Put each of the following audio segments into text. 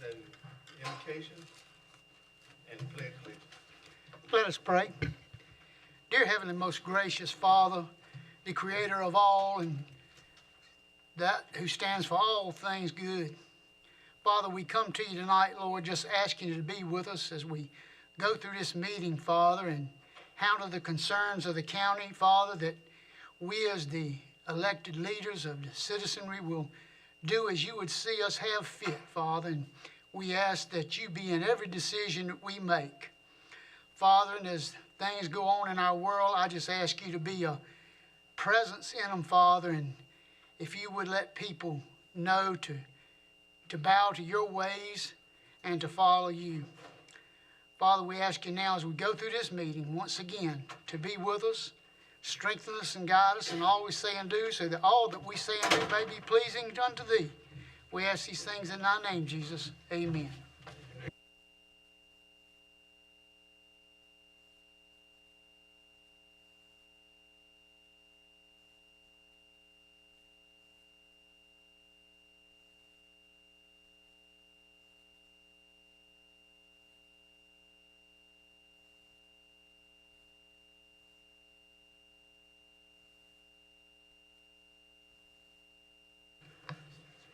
and invocation and pledge allegiance. Let us pray. Dear Heavenly Most Gracious Father, the Creator of all and that who stands for all things good. Father, we come to you tonight, Lord, just asking you to be with us as we go through this meeting, Father, and handle the concerns of the county, Father, that we as the elected leaders of the citizenry will do as you would see us have fit, Father, and we ask that you be in every decision that we make. Father, and as things go on in our world, I just ask you to be a presence in them, Father, and if you would let people know to bow to your ways and to follow you. Father, we ask you now as we go through this meeting, once again, to be with us, strengthen us and guide us in all we say and do, so that all that we say and do may be pleasing unto thee. We ask these things in thy name, Jesus. Amen.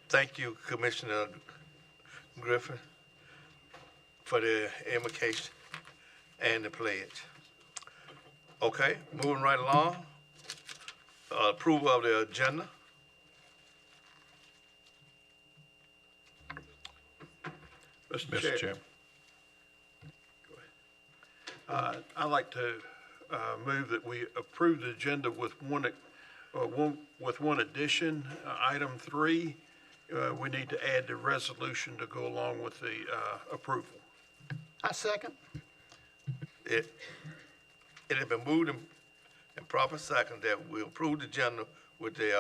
Thank you, Commissioner Griffin, for the invocation and the pledge. Okay, moving right along. Approval of the agenda. Mr. Chair. I'd like to move that we approve the agenda with one addition. Item 3, we need to add the resolution to go along with the approval. I second. It has been moved and proper second that we approve the agenda with the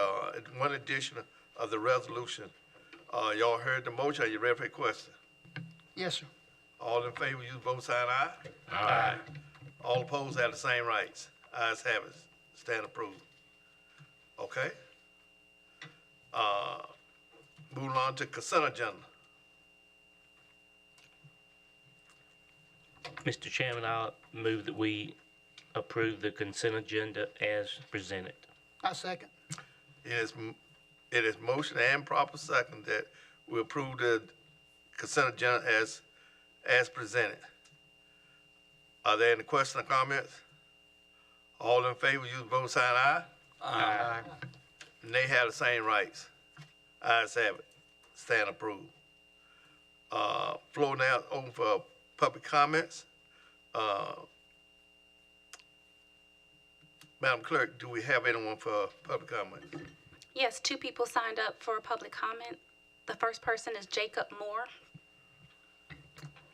one addition of the resolution. Y'all heard the motion. Are you ready for a question? Yes, sir. All in favor, use both sign aye. Aye. All opposed have the same rights. Ayes have it. Stand approved. Okay. Moving on to consent agenda. Mr. Chairman, I'll move that we approve the consent agenda as presented. I second. It is motion and proper second that we approve the consent agenda as presented. Are there any questions or comments? All in favor, use both sign aye. Aye. And they have the same rights. Ayes have it. Stand approved. Floor now open for public comments. Madam Clerk, do we have anyone for public comments? Yes, 2 people signed up for public comment. The first person is Jacob Moore.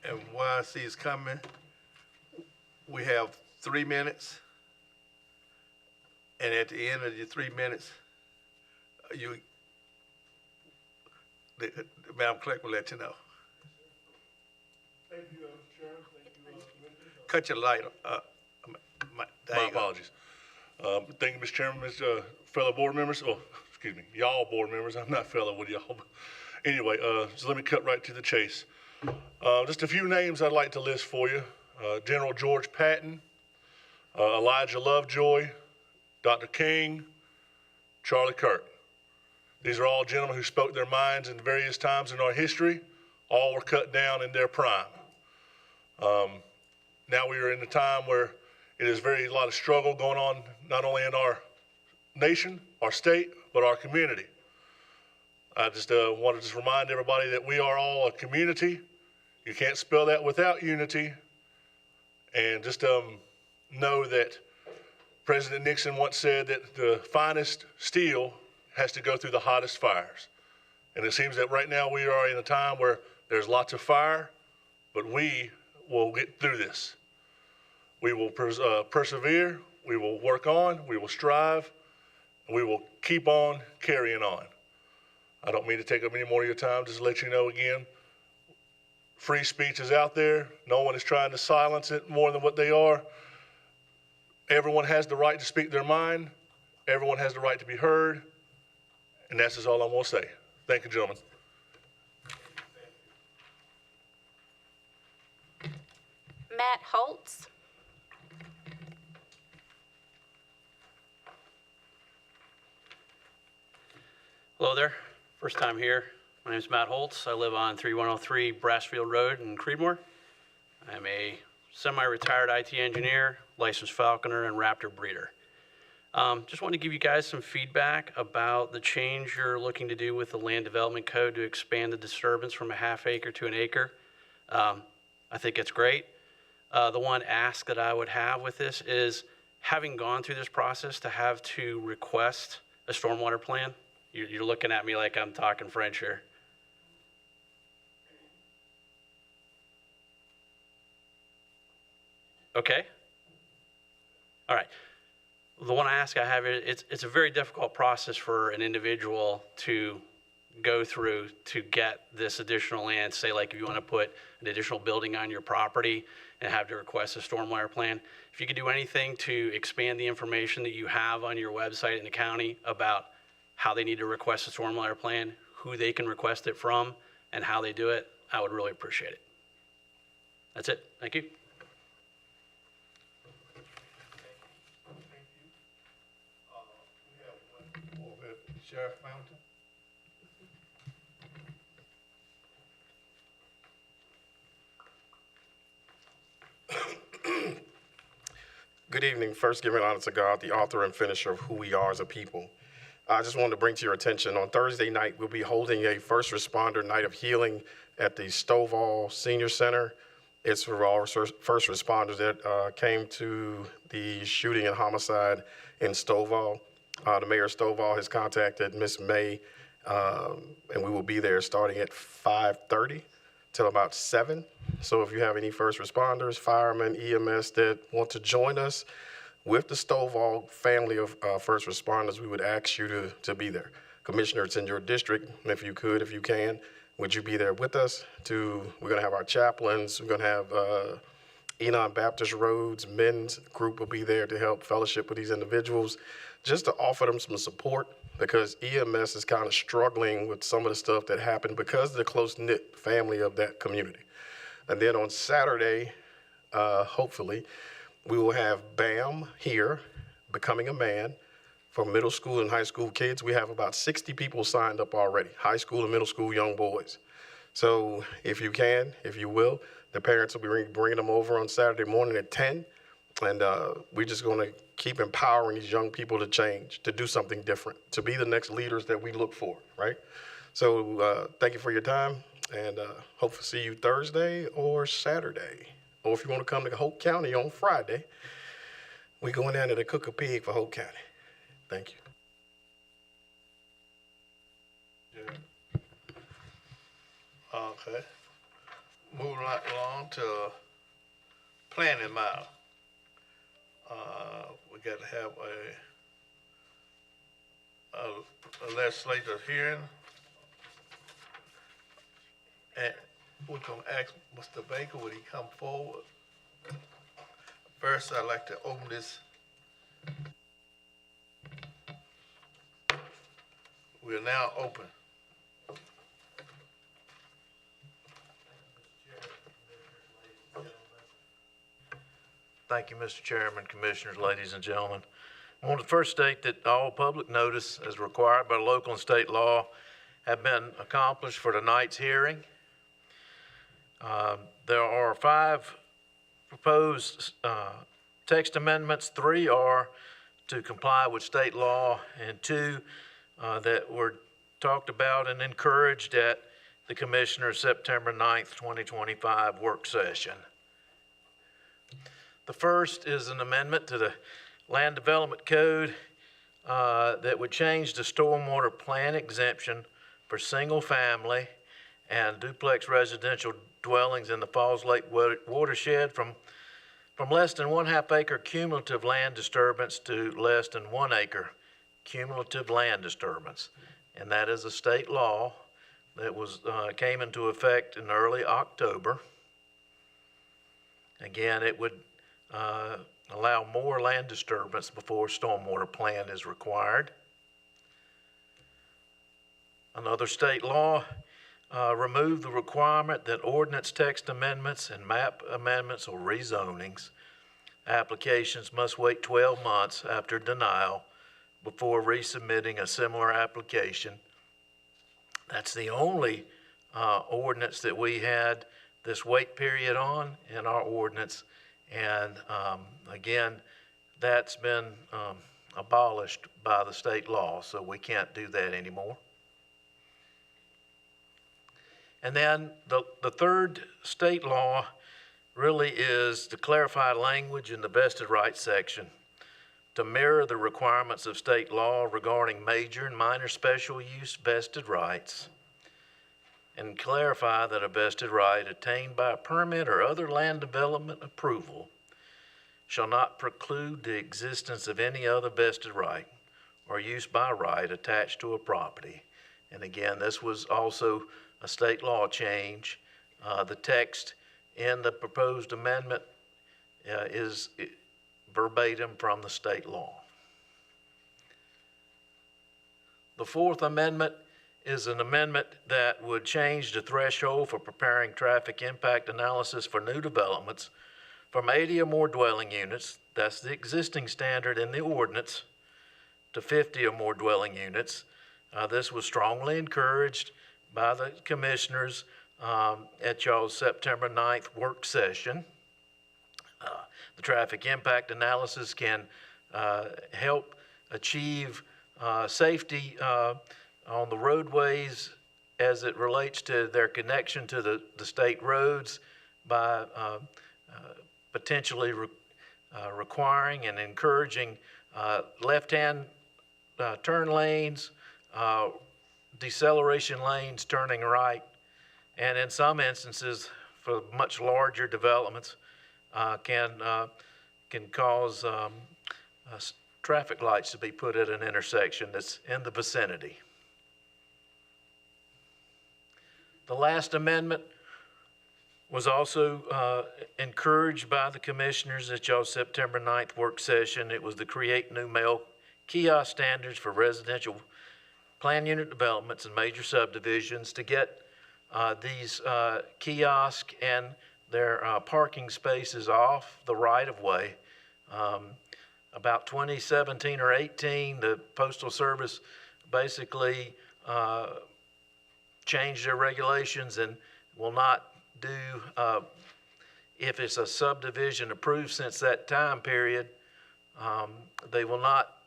And while I see it's coming, we have 3 minutes. And at the end of your 3 minutes, the Madam Clerk will let you know. Thank you, Chairman. Thank you, Cut your light. My apologies. Thank you, Mr. Chairman, fellow board members. Oh, excuse me, y'all board members. I'm not fellow with y'all. But anyway, so let me cut right to the chase. Just a few names I'd like to list for you. General George Patton, Elijah Lovejoy, Dr. King, Charlie Kirk. These are all gentlemen who spoke their minds in various times in our history. All were cut down in their prime. Now we are in a time where it is a lot of struggle going on, not only in our nation, our state, but our community. I just want to remind everybody that we are all a community. You can't spell that without unity. And just know that President Nixon once said that the finest steel has to go through the hottest fires. And it seems that right now we are in a time where there's lots of fire, but we will get through this. We will persevere, we will work on, we will strive, and we will keep on carrying on. I don't mean to take up any more of your time, just to let you know again, free speech is out there. No one is trying to silence it more than what they are. Everyone has the right to speak their mind. Everyone has the right to be heard. And that's just all I'm going to say. Thank you, gentlemen. Matt Holtz. Hello there. First time here. My name is Matt Holtz. I live on 3103 Brassfield Road in Creedmoor. I'm a semi-retired IT engineer, licensed falconer, and raptor breeder. Just want to give you guys some feedback about the change you're looking to do with the land development code to expand the disturbance from a half acre to an acre. I think it's great. The one ask that I would have with this is, having gone through this process, to have to request a stormwater plan. You're looking at me like I'm talking French here. Okay. All right. The one ask I have, it's a very difficult process for an individual to go through to get this additional land. Say, like, if you want to put an additional building on your property and have to request a stormwater plan. If you could do anything to expand the information that you have on your website in the county about how they need to request a stormwater plan, who they can request it from, and how they do it, I would really appreciate it. That's it. Thank you. Sheriff Fountain? Good evening. First, giving honor to God, the author and finisher of who we are as a people. I just wanted to bring to your attention, on Thursday night, we'll be holding a first responder night of healing at the Stovall Senior Center. It's for all first responders that came to the shooting and homicide in Stovall. The mayor of Stovall has contacted Miss May, and we will be there starting at 5:30 till about 7. So if you have any first responders, firemen, EMS that want to join us with the Stovall family of first responders, we would ask you to be there. Commissioner, it's in your district. If you could, if you can, would you be there with us? We're going to have our chaplains. We're going to have Enon Baptist Roads men's group will be there to help fellowship with these individuals, just to offer them some support, because EMS is kind of struggling with some of the stuff that happened because of the close-knit family of that community. And then on Saturday, hopefully, we will have BAM here, Becoming a Man, for middle school and high school kids. We have about 60 people signed up already, high school and middle school young boys. So if you can, if you will, the parents will be bringing them over on Saturday morning at 10. And we're just going to keep empowering these young people to change, to do something different, to be the next leaders that we look for, right? So thank you for your time, and hope to see you Thursday or Saturday. Or if you want to come to Hope County on Friday, we're going down there to cook a pig for Hope County. Thank you. Okay. Moving right along to planning matter. We got to have a legislative hearing. And we're gonna ask Mr. Baker, would he come forward? First, I'd like to open this. We're now open. Thank you, Mr. Chairman, Commissioners, ladies and gentlemen. I want to first state that all public notice, as required by local and state law, have been accomplished for tonight's hearing. There are 5 proposed text amendments. 3 are to comply with state law, and 2 that were talked about and encouraged at the Commissioner's September 9th, 2025 work session. The first is an amendment to the Land Development Code that would change the stormwater plan exemption for single-family and duplex residential dwellings in the Falls Lake watershed from less than 1/2 acre cumulative land disturbance to less than 1 acre cumulative land disturbance. And that is a state law that came into effect in early October. Again, it would allow more land disturbance before stormwater plan is required. Another state law remove the requirement that ordinance text amendments and map amendments or rezonings applications must wait 12 months after denial before resubmitting a similar application. That's the only ordinance that we had this wait period on in our ordinance. And again, that's been abolished by the state law, so we can't do that anymore. And then the third state law really is to clarify language in the vested rights section to mirror the requirements of state law regarding major and minor special use vested rights, and clarify that a vested right attained by a permit or other land development approval shall not preclude the existence of any other vested right or use by right attached to a property. And again, this was also a state law change. The text in the proposed amendment is verbatim from the state law. The fourth amendment is an amendment that would change the threshold for preparing traffic impact analysis for new developments from 80 or more dwelling units, that's the existing standard in the ordinance, to 50 or more dwelling units. This was strongly encouraged by the commissioners at y'all's September 9th work session. The traffic impact analysis can help achieve safety on the roadways as it relates to their connection to the state roads by potentially requiring and encouraging left-hand turn lanes, deceleration lanes turning right, and in some instances, for much larger developments, can cause traffic lights to be put at an intersection that's in the vicinity. The last amendment was also encouraged by the commissioners at y'all's September 9th work session. It was to create new mail kiosk standards for residential plan unit developments and major subdivisions to get these kiosks and their parking spaces off the right-of-way. About 2017 or 18, the Postal Service basically changed their regulations and will not do, if it's a subdivision approved since that time period, they will not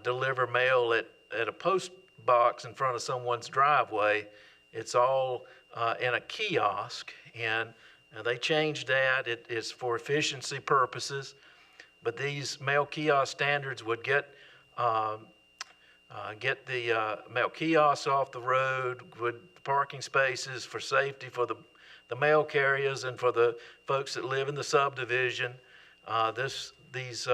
deliver mail at a post box in front of someone's driveway. It's all in a kiosk, and they changed that. It's for efficiency purposes, but these mail kiosk standards would get the mail kiosks off the road, with parking spaces for safety for the mail carriers and for the folks that live in the subdivision. These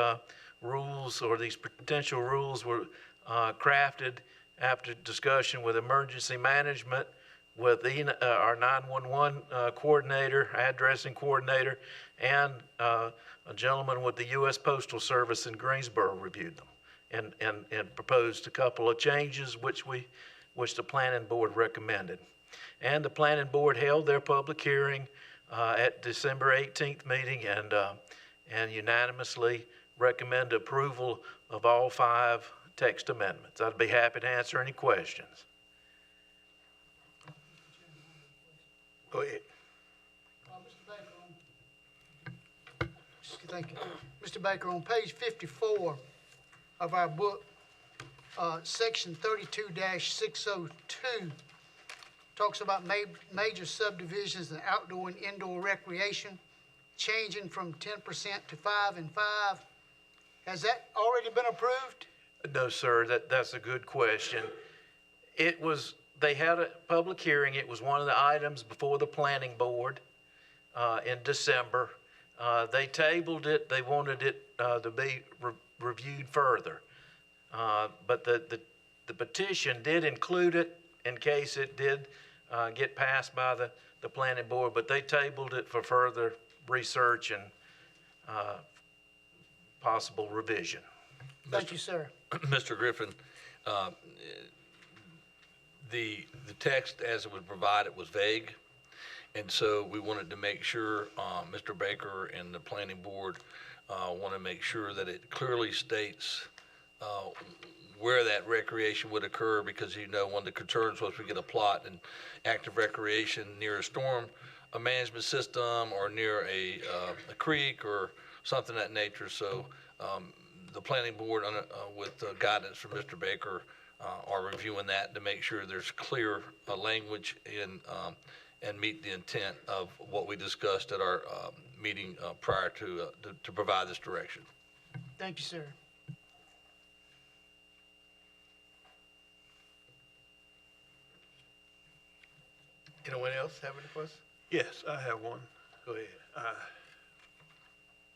rules, or these potential rules, were crafted after discussion with emergency management, with our 911 coordinator, addressing coordinator, and a gentleman with the U.S. Postal Service in Greensboro reviewed them and proposed a couple of changes which the planning board recommended. And the planning board held their public hearing at December 18th meeting and unanimously recommend approval of all 5 text amendments. I'd be happy to answer any questions. Go ahead. Thank you. Mr. Baker, on page 54 of our book, section 32-602 talks about major subdivisions and outdoor and indoor recreation changing from 10% to 5 and 5. Has that already been approved? No, sir, that's a good question. They had a public hearing. It was one of the items before the planning board in December. They tabled it. They wanted it to be reviewed further. But the petition did include it in case it did get passed by the planning board, but they tabled it for further research and possible revision. Thank you, sir. Mr. Griffin, the text as it was provided was vague. And so we wanted to make sure, Mr. Baker and the planning board, want to make sure that it clearly states, where that recreation would occur, because one of the concerns was we get a plot and active recreation near a storm, a management system, or near a creek or something of that nature. So, the planning board, with guidance from Mr. Baker, are reviewing that to make sure there's clear language and meet the intent of what we discussed at our meeting prior to provide this direction. Thank you, sir. Anyone else have any questions? Yes, I have one. Go ahead.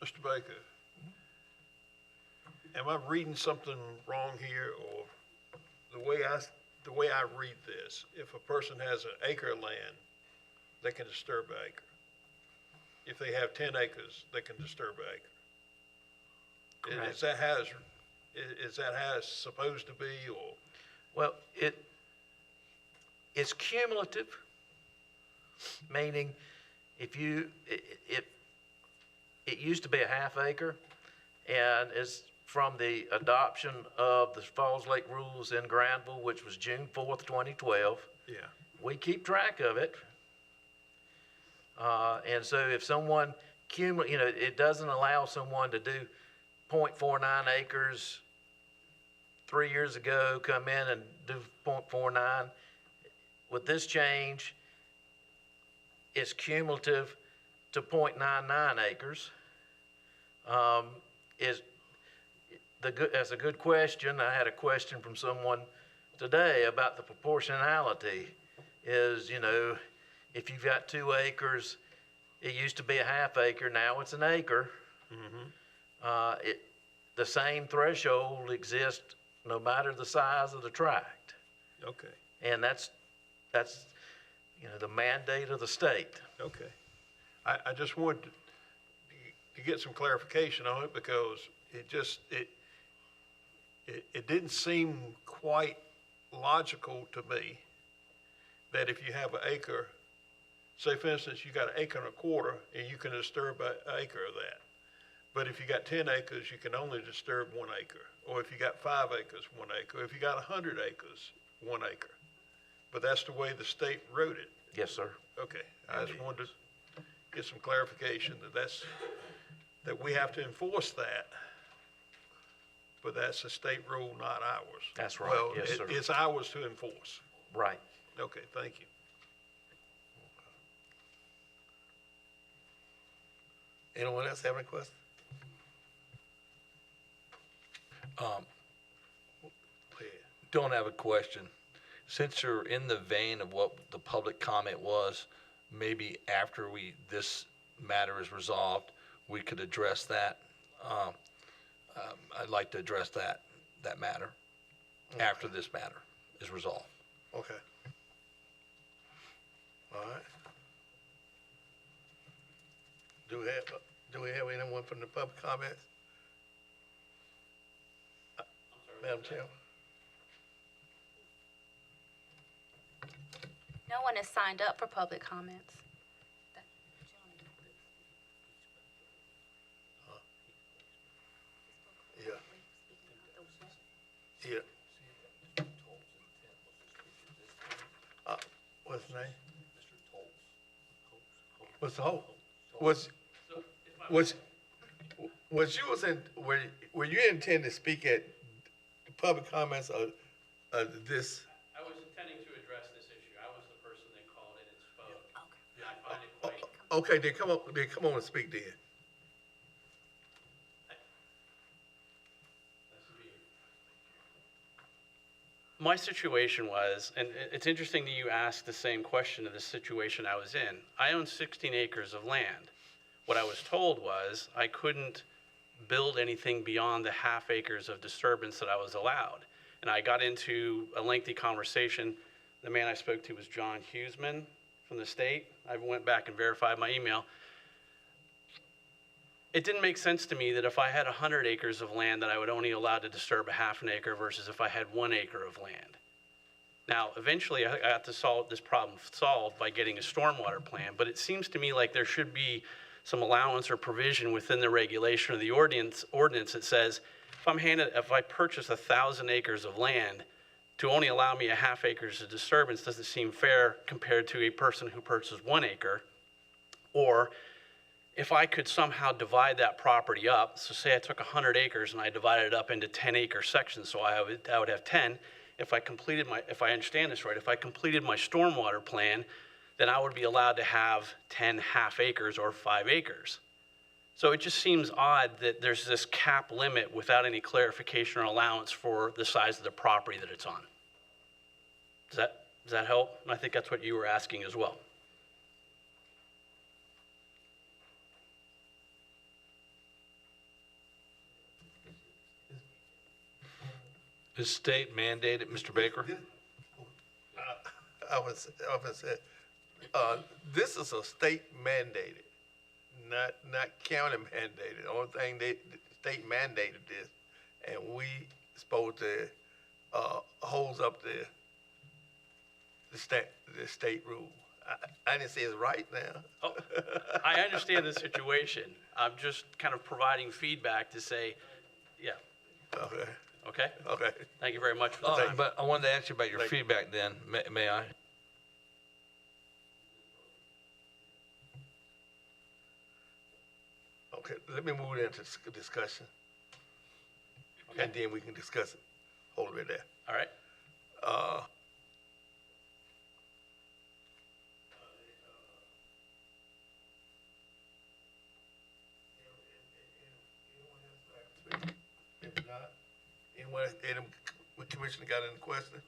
Mr. Baker, am I reading something wrong here, or the way I read this, if a person has an acre of land, they can disturb an acre. If they have 10 acres, they can disturb an acre. Correct. Is that how it's supposed to be, or? Well, it's cumulative, meaning if it used to be a half acre, and it's from the adoption of the Falls Lake rules in Granville, which was June 4th, 2012. Yeah. We keep track of it. And so if someone it doesn't allow someone to do 0.49 acres 3 years ago, come in and do 0.49. With this change, it's cumulative to 0.99 acres. That's a good question. I had a question from someone today about the proportionality. If you've got 2 acres, it used to be a half acre, now it's an acre. Mm-hmm. The same threshold exists no matter the size of the tract. Okay. And that's the mandate of the state. Okay. I just wanted to get some clarification on it, because it didn't seem quite logical to me that if you have an acre, say for instance, you got an acre and a quarter, and you can disturb an acre of that. But if you got 10 acres, you can only disturb 1 acre. Or if you got 5 acres, 1 acre. If you got 100 acres, 1 acre. But that's the way the state wrote it. Yes, sir. Okay, I just wanted to get some clarification that we have to enforce that, but that's a state rule, not ours. That's right. Well, Yes, sir. it's ours to enforce. Right. Okay, thank you. Anyone else have any questions? Don't have a question. Since you're in the vein of what the public comment was, maybe after this matter is resolved, we could address that. I'd like to address that matter after this matter is resolved. Okay. All right. Do we have anyone from the public comments? Madam Chair? No one has signed up for public comments. Yeah. Yeah. What's his name? What's the hope? Were you intending to speak at the public comments of this? I was intending to address this issue. I was the person that called in and spoke. Okay. I find it quite. Okay, then come on and speak then. My situation was, and it's interesting that you asked the same question of the situation I was in. I own 16 acres of land. What I was told was I couldn't build anything beyond the half acres of disturbance that I was allowed. And I got into a lengthy conversation. The man I spoke to was John Hughesman from the state. I went back and verified my email. It didn't make sense to me that if I had 100 acres of land that I would only allowed to disturb a half an acre versus if I had 1 acre of land. Now, eventually, I got to solve this problem solved by getting a stormwater plan, but it seems to me like there should be some allowance or provision within the regulation or the ordinance that says, if I purchase 1,000 acres of land, to only allow me a half acres of disturbance doesn't seem fair compared to a person who purchases 1 acre. Or if I could somehow divide that property up, so say I took 100 acres and I divided it up into 10-acre sections, so I would have 10. If I understand this right, if I completed my stormwater plan, then I would be allowed to have 10 half acres or 5 acres. So it just seems odd that there's this cap limit without any clarification or allowance for the size of the property that it's on. Does that help? And I think that's what you were asking as well. Is state mandated, Mr. Baker? I was say, this is a state mandated, not county mandated. The only thing the state mandated this, and we supposed to holds up the state rule. I didn't say it's right now. Oh, I understand the situation. I'm just kind of providing feedback to say, yeah, Okay. okay? Okay. Thank you very much for the time. But I wanted to ask you about your feedback then. May I? Okay, let me move into discussion. Okay. And then we can discuss it. Hold it right there. All right. If not, any commissioner got any question?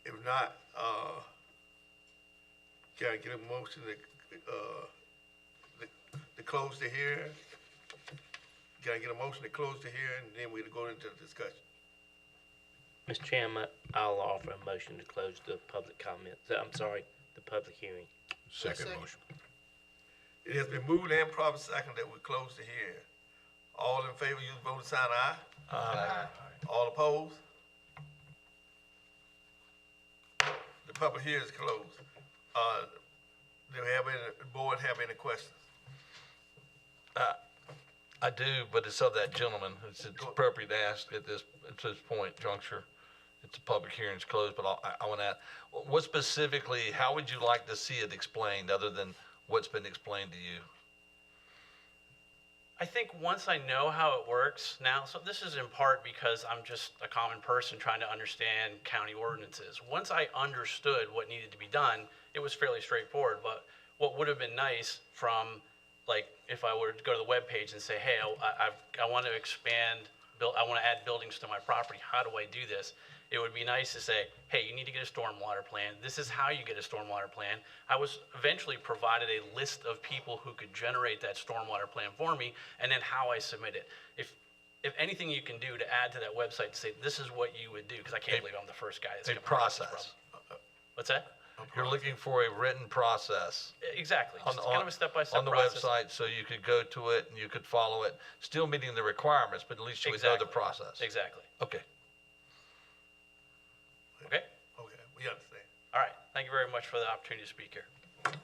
If not, can I get a motion to close the hearing? Can I get a motion to close the hearing, and then we'll go into the discussion? Mr. Chairman, I'll offer a motion to close the public comment, the public hearing. Second motion. It has been moved and properly second that we close the hearing. All in favor, use voting sign aye. Aye. All opposed? The public hearing is closed. Do the board have any questions? I do, but it's of that gentleman. It's appropriate to ask at this point, juncture. It's a public hearing, it's closed, but I want to ask, what specifically, how would you like to see it explained other than what's been explained to you? I think once I know how it works now, so this is in part because I'm just a common person trying to understand county ordinances. Once I understood what needed to be done, it was fairly straightforward. But what would have been nice from, like, if I were to go to the webpage and say, hey, I want to expand, I want to add buildings to my property. How do I do this? It would be nice to say, hey, you need to get a stormwater plan. This is how you get a stormwater plan. I was eventually provided a list of people who could generate that stormwater plan for me, and then how I submit it. If anything you can do to add to that website to say, this is what you would do, because I can't believe I'm the first guy that's A going to process this process. problem. What's that? You're looking for a written process. Exactly. Just kind of a step-by-step on the process. website, so you could go to it and you could follow it, still meeting the requirements, but at least you would know the process. Exactly. Okay. Okay? Okay, we understand. All right. Thank you very much for the opportunity to speak here. Thank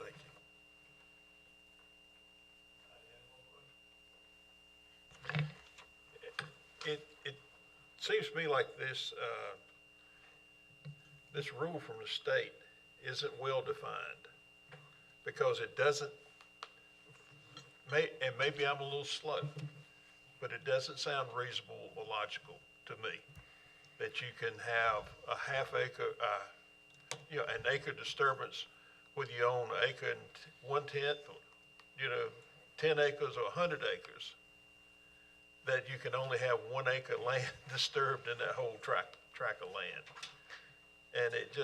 you. It seems to me like this rule from the state isn't well defined, because it doesn't, and maybe I'm a little slow, but it doesn't sound reasonable or logical to me that you can have a half acre, an acre disturbance whether you own an acre and 1/10, 10 acres or 100 acres, that you can only have 1 acre land disturbed in that whole tract of land. And it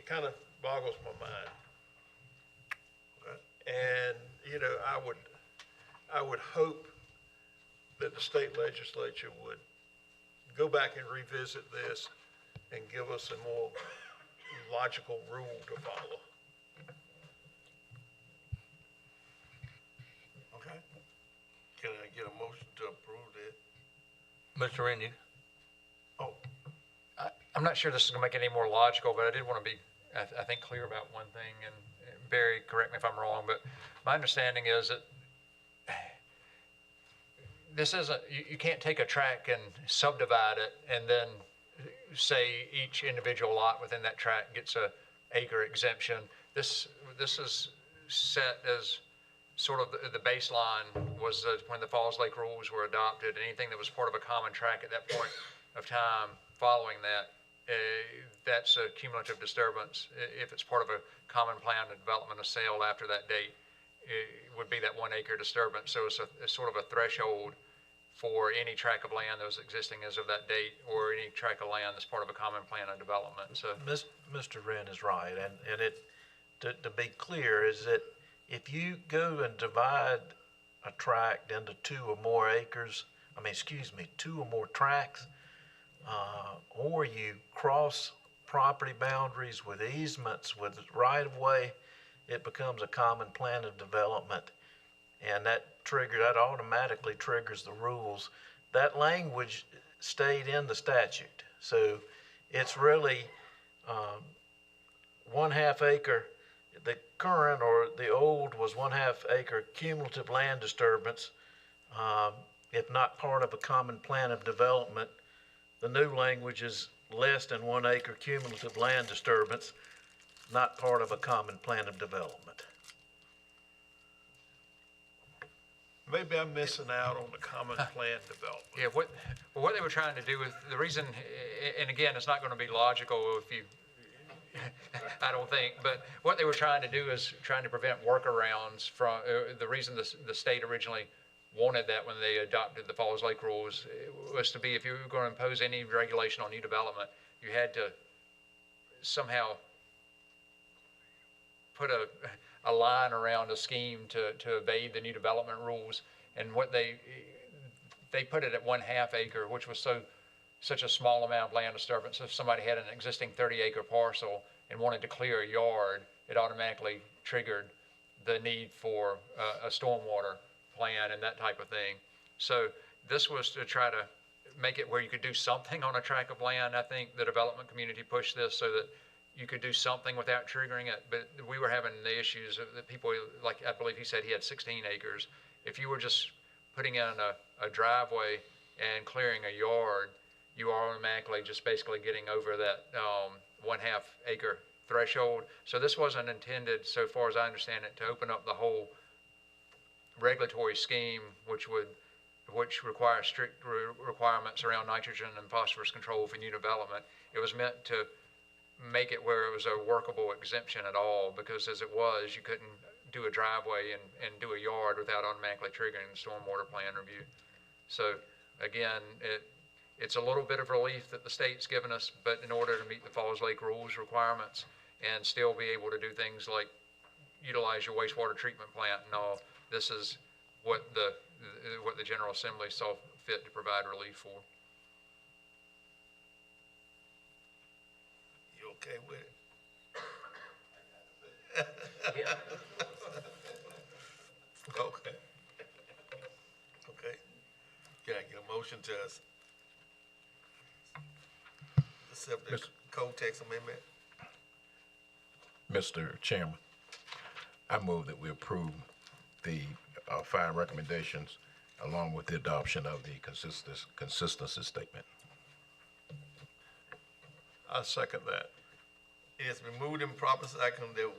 kind of boggles my mind. And, I would hope that the state legislature would go back and revisit this and give us a more logical rule to follow. Okay. Can I get a motion to approve that? Mr. Randy, I'm not sure this is going to make it any more logical, but I did want to be, I think, clear about one thing. And Barry, correct me if I'm wrong, but my understanding is that this isn't, you can't take a tract and subdivide it and then say each individual lot within that tract gets a acre exemption. This is set as sort of the baseline was when the Falls Lake rules were adopted. Anything that was part of a common tract at that point of time following that, that's a cumulative disturbance. If it's part of a common plan of development of sale after that date, it would be that 1 acre disturbance. So it's sort of a threshold for any tract of land that was existing as of that date, or any tract of land that's part of a common plan of development. So Mr. Wren is right, and it, to be clear, is that if you go and divide a tract into 2 or more acres, 2 or more tracts, or you cross property boundaries with easements, with right-of-way, it becomes a common plan of development, and that automatically triggers the rules. That language stayed in the statute, so it's really 1/2 acre. The current or the old was 1/2 acre cumulative land disturbance, if not part of a common plan of development. The new language is less than 1 acre cumulative land disturbance, not part of a common plan of development. Maybe I'm missing out on the common plan development. yeah, what they were trying to do with the reason, and again, it's not going to be logical if you, I don't think, but what they were trying to do is trying to prevent workarounds from, the reason the state originally wanted that when they adopted the Falls Lake rules was to be, if you were going to impose any regulation on new development, you had to somehow put a line around a scheme to evade the new development rules. And what they put it at 1/2 acre, which was such a small amount of land disturbance. If somebody had an existing 30-acre parcel and wanted to clear a yard, it automatically triggered the need for a stormwater plan and that type of thing. So this was to try to make it where you could do something on a tract of land. I think the development community pushed this so that you could do something without triggering it, but we were having the issues of the people, like I believe he said he had 16 acres. If you were just putting in a driveway and clearing a yard, you are automatically just basically getting over that 1/2 acre threshold. So this wasn't intended, so far as I understand it, to open up the whole regulatory scheme, which requires strict requirements around nitrogen and phosphorus control for new development. It was meant to make it where it was a workable exemption at all, because as it was, you couldn't do a driveway and do a yard without automatically triggering the stormwater plan review. So again, it's a little bit of relief that the state's given us, but in order to meet the Falls Lake rules requirements and still be able to do things like utilize your wastewater treatment plant and all, this is what the General Assembly saw fit to provide relief for. You okay with it? Okay. Okay. Can I get a motion to accept the code text amendment? Mr. Chairman, I move that we approve the fire recommendations along with the adoption of the consistency statement. I second that. It's been moved and proper second that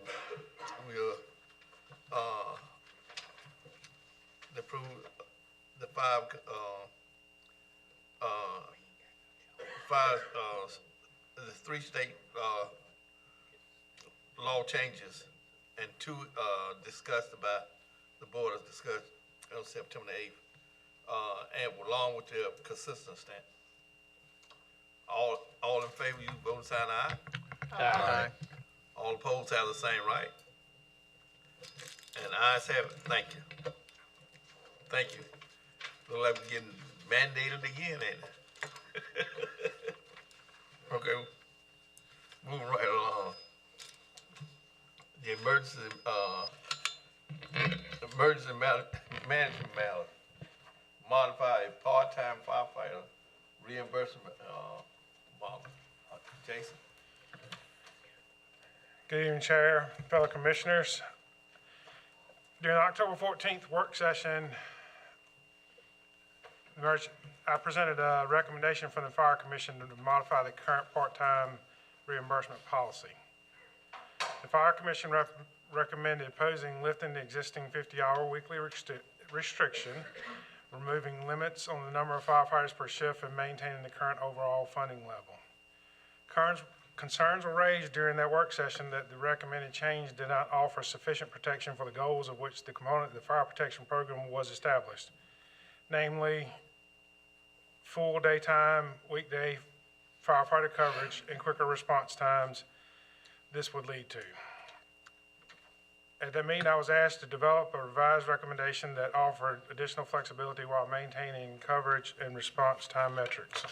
we'll approve the the 3 state law changes, and 2 discussed by the board is discussed on September 8th, and along with the consistent stamp. All in favor, you vote sign aye. Aye. All opposed have the same right. And ayes have it. Thank you. Thank you. Look like we're getting mandated again, ain't it? Okay. Moving right along. The emergency management matter. Modify a part-time firefighter reimbursement model. Jason? Good evening, Chair, fellow commissioners. During the October 14th work session, I presented a recommendation from the Fire Commission to modify the current part-time reimbursement policy. The Fire Commission recommended lifting the existing 50-hour weekly restriction, removing limits on the number of firefighters per shift, and maintaining the current overall funding level. Concerns were raised during that work session that the recommended change did not offer sufficient protection for the goals of which the component of the fire protection program was established, namely full daytime, weekday firefighter coverage and quicker response times this would lead to. At that meeting, I was asked to develop a revised recommendation that offered additional flexibility while maintaining coverage and response time metrics.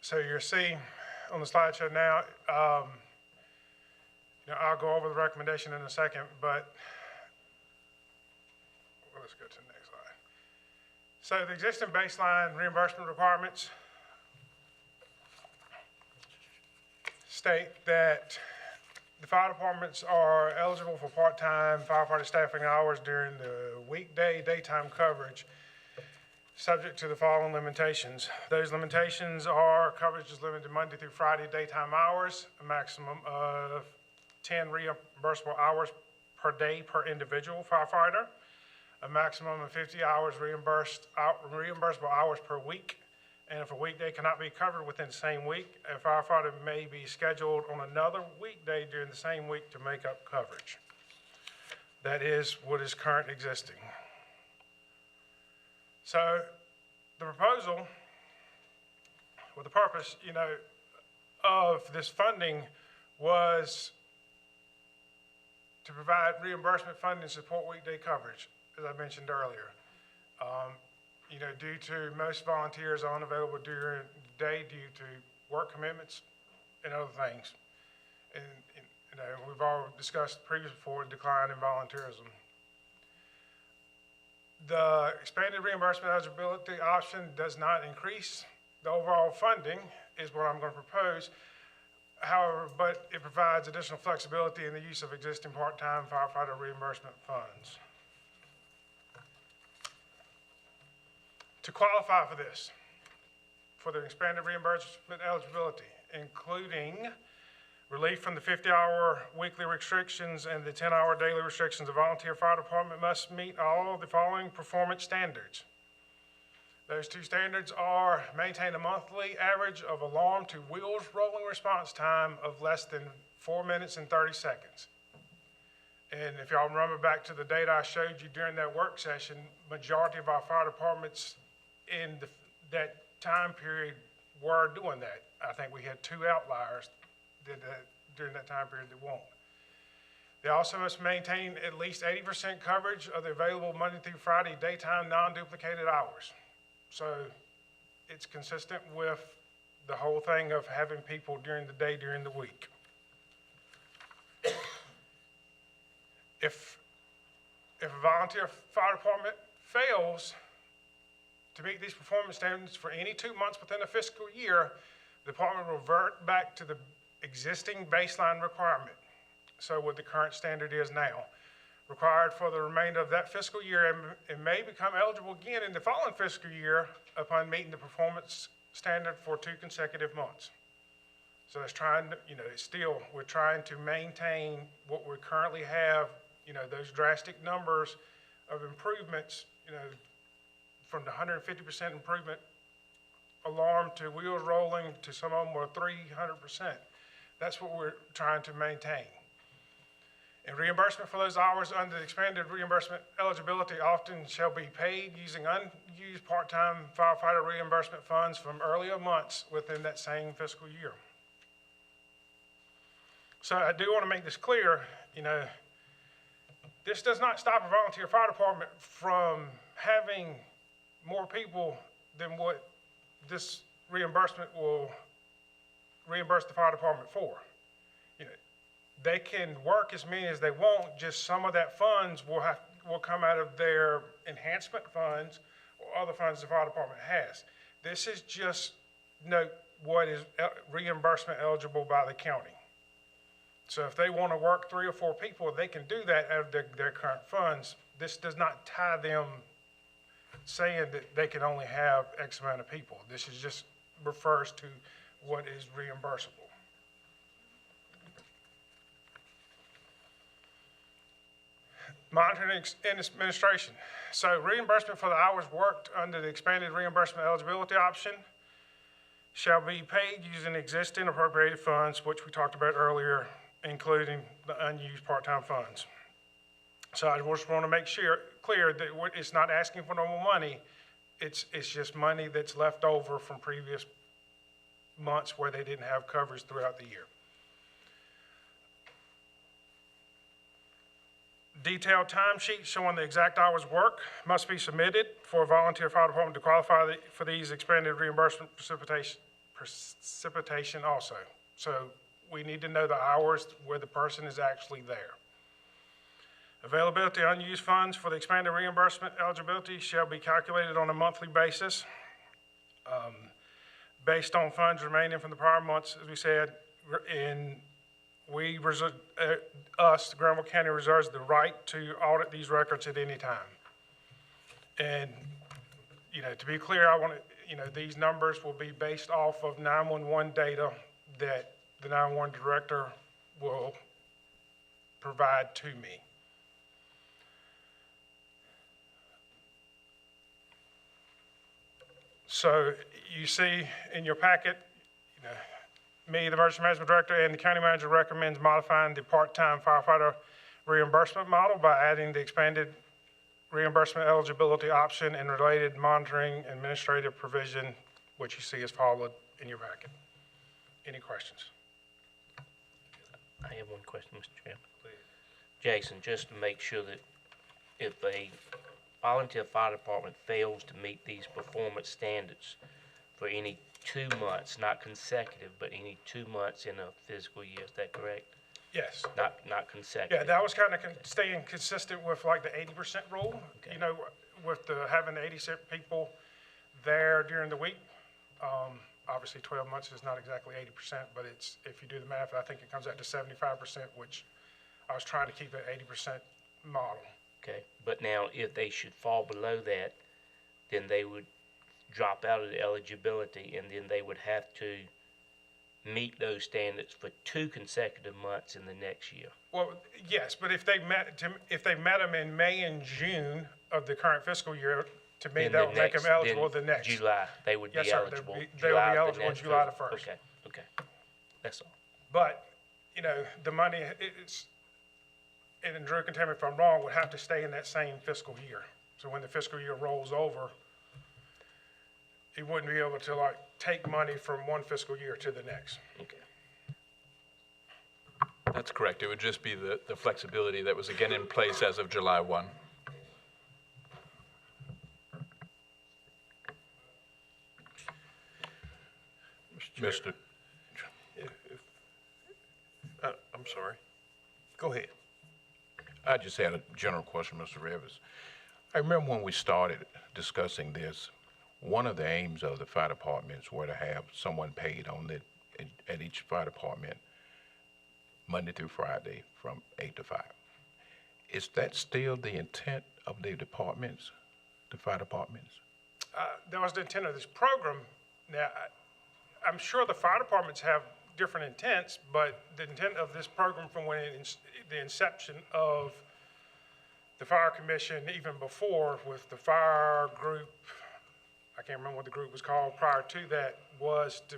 So you'll see on the slideshow now, I'll go over the recommendation in a second, but let's go to the next slide. So the existing baseline reimbursement requirements state that the fire departments are eligible for part-time firefighter staffing hours during the weekday daytime coverage, subject to the following limitations. Those limitations are coverage is limited Monday through Friday daytime hours, a maximum of 10 reimbursable hours per day per individual firefighter, a maximum of 50 hours reimbursable hours per week, and if a weekday cannot be covered within the same week, a firefighter may be scheduled on another weekday during the same week to make up coverage. That is what is currently existing. So the proposal, with the purpose, of this funding was to provide reimbursement funding to support weekday coverage, as I mentioned earlier. Due to most volunteers are unavailable during the day due to work commitments and other things. And we've all discussed previously before the decline in volunteerism. The expanded reimbursement eligibility option does not increase the overall funding, is what I'm going to propose. However, but it provides additional flexibility in the use of existing part-time firefighter reimbursement funds. To qualify for this, for the expanded reimbursement eligibility, including relief from the 50-hour weekly restrictions and the 10-hour daily restrictions, the volunteer fire department must meet all of the following performance standards. Those two standards are maintain a monthly average of alarm to wheels rolling response time of less than 4 minutes and 30 seconds. And if y'all remember back to the data I showed you during that work session, majority of our fire departments in that time period were doing that. I think we had 2 outliers during that time period that won't. They also must maintain at least 80% coverage of the available Monday through Friday daytime non-duplicated hours. So it's consistent with the whole thing of having people during the day, during the week. If a volunteer fire department fails to meet these performance standards for any 2 months within a fiscal year, the department will revert back to the existing baseline requirement. So what the current standard is now, required for the remainder of that fiscal year, and may become eligible again in the following fiscal year upon meeting the performance standard for 2 consecutive months. So it's trying to, we're trying to maintain what we currently have, those drastic numbers of improvements, from the 150% improvement alarm to wheels rolling to some of them were 300%. That's what we're trying to maintain. And reimbursement for those hours under the expanded reimbursement eligibility often shall be paid using unused part-time firefighter reimbursement funds from earlier months within that same fiscal year. So I do want to make this clear, this does not stop a volunteer fire department from having more people than what this reimbursement will reimburse the fire department for. They can work as many as they want, just some of that funds will will come out of their enhancement funds or other funds the fire department has. This is just note what is reimbursement eligible by the county. So if they want to work 3 or 4 people, they can do that out of their current funds. This does not tie them saying that they can only have X amount of people. This is just refers to what is reimbursable. Monitoring and administration. So reimbursement for the hours worked under the expanded reimbursement eligibility option shall be paid using existing appropriated funds, which we talked about earlier, including the unused part-time funds. So I just want to make clear that it's not asking for no more money. It's just money that's left over from previous months where they didn't have coverage throughout the year. Detailed timesheets showing the exact hours worked must be submitted for a volunteer fire department to qualify for these expanded reimbursement precipitation also. So we need to know the hours where the person is actually there. Availability of unused funds for the expanded reimbursement eligibility shall be calculated on a monthly basis based on funds remaining from the prior months, as we said, the Granville County reserves the right to audit these records at any time. And, to be clear, I want to, these numbers will be based off of 911 data that the 911 director will provide to me. So you see in your packet, me, the emergency management director, and the county manager recommends modifying the part-time firefighter reimbursement model by adding the expanded reimbursement eligibility option and related monitoring administrative provision, which you see is followed in your packet. Any questions? I have one question, Mr. Chairman. Please. Jason, just to make sure that if a volunteer fire department fails to meet these performance standards for any 2 months, not consecutive, but any 2 months in a fiscal year, is that correct? Yes. Not consecutive? Yeah, that was kind of staying consistent with like the 80% rule, Okay. With having the 80 people there during the week. Obviously 12 months is not exactly 80%, but it's, if you do the math, I think it comes out to 75%, which I was trying to keep at 80% model. Okay, but now if they should fall below that, then they would drop out of the eligibility, and then they would have to meet those standards for 2 consecutive months in the next year. Well, yes, but if they met them in May and June of the current fiscal year, to me, Then that the would make them next- eligible then the next. July, they would be Yes, sir, eligible. they will be July of the eligible next July the fiscal- 1st. Okay, that's all. But, the money is, and Drew can tell me if I'm wrong, would have to stay in that same fiscal year. So when the fiscal year rolls over, he wouldn't be able to take money from one fiscal year to the next. Okay. That's correct. It would just be the flexibility that was again in place as of July 1. Mr. I'm sorry. Go ahead. I just had a general question, Mr. Rivers. I remember when we started discussing this, one of the aims of the fire departments were to have someone paid at each fire department Monday through Friday from 8 to 5. Is that still the intent of the departments, the fire departments? That was the intent of this program. Now, I'm sure the fire departments have different intents, but the intent of this program from the inception of the fire commission, even before with the fire group, I can't remember what the group was called prior to that, was to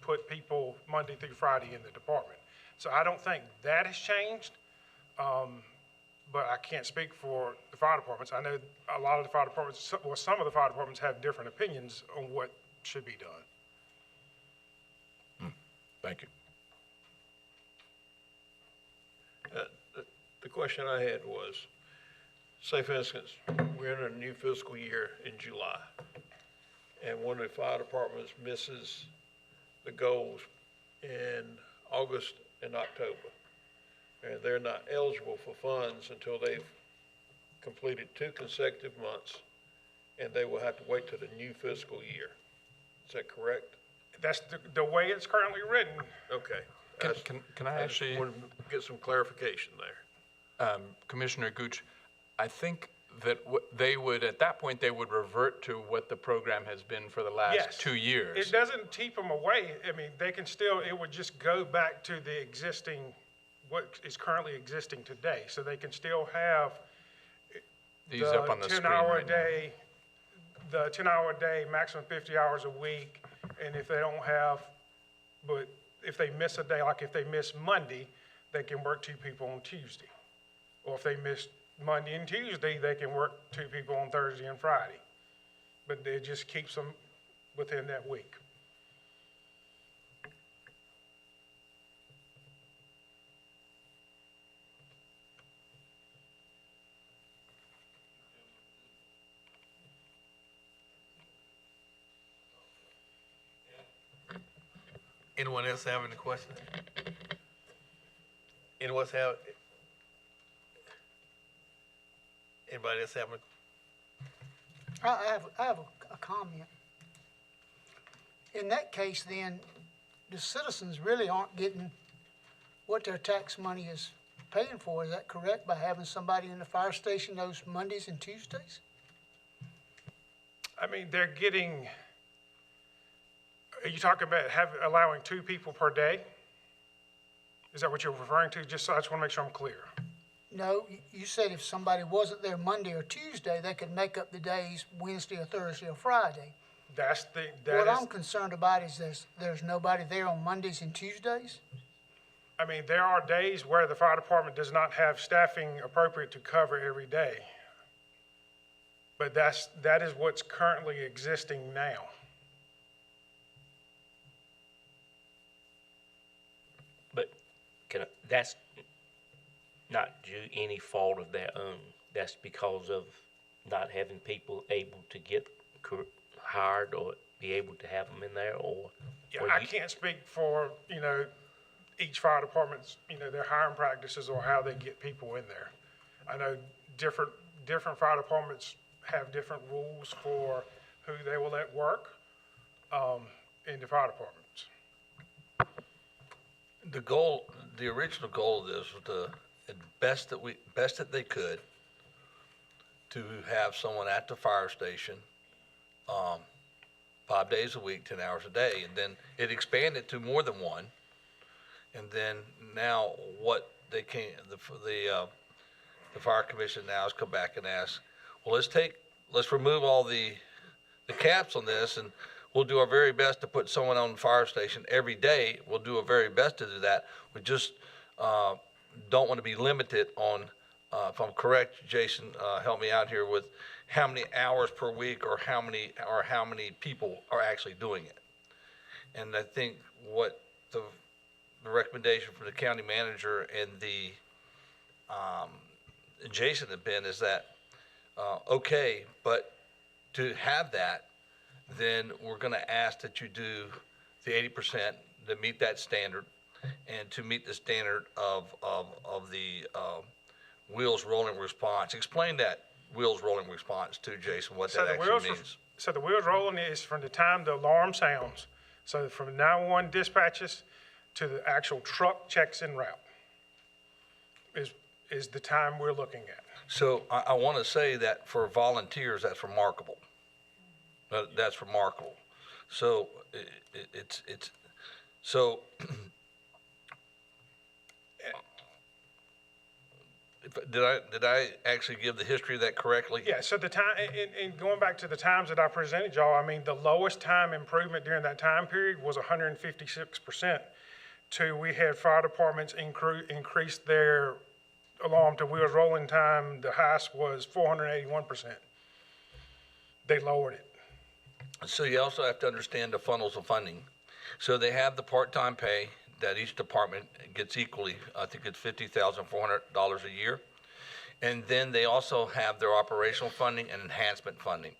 put people Monday through Friday in the department. So I don't think that has changed, but I can't speak for the fire departments. I know a lot of the fire departments, well, some of the fire departments have different opinions on what should be done. Thank you. The question I had was, say for instance, we're in a new fiscal year in July, and one of the fire departments misses the goals in August and October, and they're not eligible for funds until they've completed 2 consecutive months, and they will have to wait till the new fiscal year. Is that correct? That's the way it's currently written. Okay. Can I actually, just wanted to get some clarification there. Commissioner Gooch, I think that they would, at that point, they would revert to what the program has been for the last Yes. 2 years. It doesn't keep them away. I mean, they can still, it would just go back to the existing, what is currently existing today. So they can still have These up on the screen 10-hour right now. day, the 10-hour day, maximum 50 hours a week. And if they don't have, but if they miss a day, like if they miss Monday, they can work 2 people on Tuesday. Or if they miss Monday and Tuesday, they can work 2 people on Thursday and Friday. But it just keeps them within that week. Anyone else have any questions? Anyone else have? Anybody else have any? I have a comment. In that case, then, the citizens really aren't getting what their tax money is paying for. Is that correct? By having somebody in the fire station those Mondays and Tuesdays? I mean, they're getting, are you talking about allowing 2 people per day? Is that what you're referring to? Just so I just want to make sure I'm clear. No, you said if somebody wasn't there Monday or Tuesday, they could make up the days Wednesday or Thursday or Friday. What I'm concerned about is there's nobody there on Mondays and Tuesdays? I mean, there are days where the fire department does not have staffing appropriate to cover every day. But that is what's currently existing now. But that's not due any fault of their own. That's because of not having people able to get hired or be able to have them in there, or? Yeah, I can't speak for, each fire department's, their hiring practices or how they get people in there. I know different fire departments have different rules for who they will let work, in the fire departments. The original goal of this was to, best that they could, to have someone at the fire station, 5 days a week, 10 hours a day, and then it expanded to more than one. And then now what they can, the fire commission now has come back and asked, well, let's remove all the caps on this, and we'll do our very best to put someone on the fire station every day. We'll do our very best to do that. We just don't want to be limited on, if I'm correct, Jason, help me out here with how many hours per week or how many people are actually doing it. And I think what the recommendation from the county manager and the Jason have been is that, okay, but to have that, then we're going to ask that you do the 80% to meet that standard, and to meet the standard of the wheels rolling response. Explain that wheels rolling response to Jason, what that actually means. So the wheels rolling is from the time the alarm sounds. So from 911 dispatches to the actual truck checks en route is the time we're looking at. So I want to say that for volunteers, that's remarkable. That's remarkable. So so did I actually give the history of that correctly? Yeah, so the time, and going back to the times that I presented y'all, I mean, the lowest time improvement during that time period was 156%. We had fire departments increase their alarm to wheels rolling time. The highest was 481%. They lowered it. So you also have to understand the funnels of funding. So they have the part-time pay that each department gets equally. I think it's $50,400 a year. And then they also have their operational funding and enhancement funding.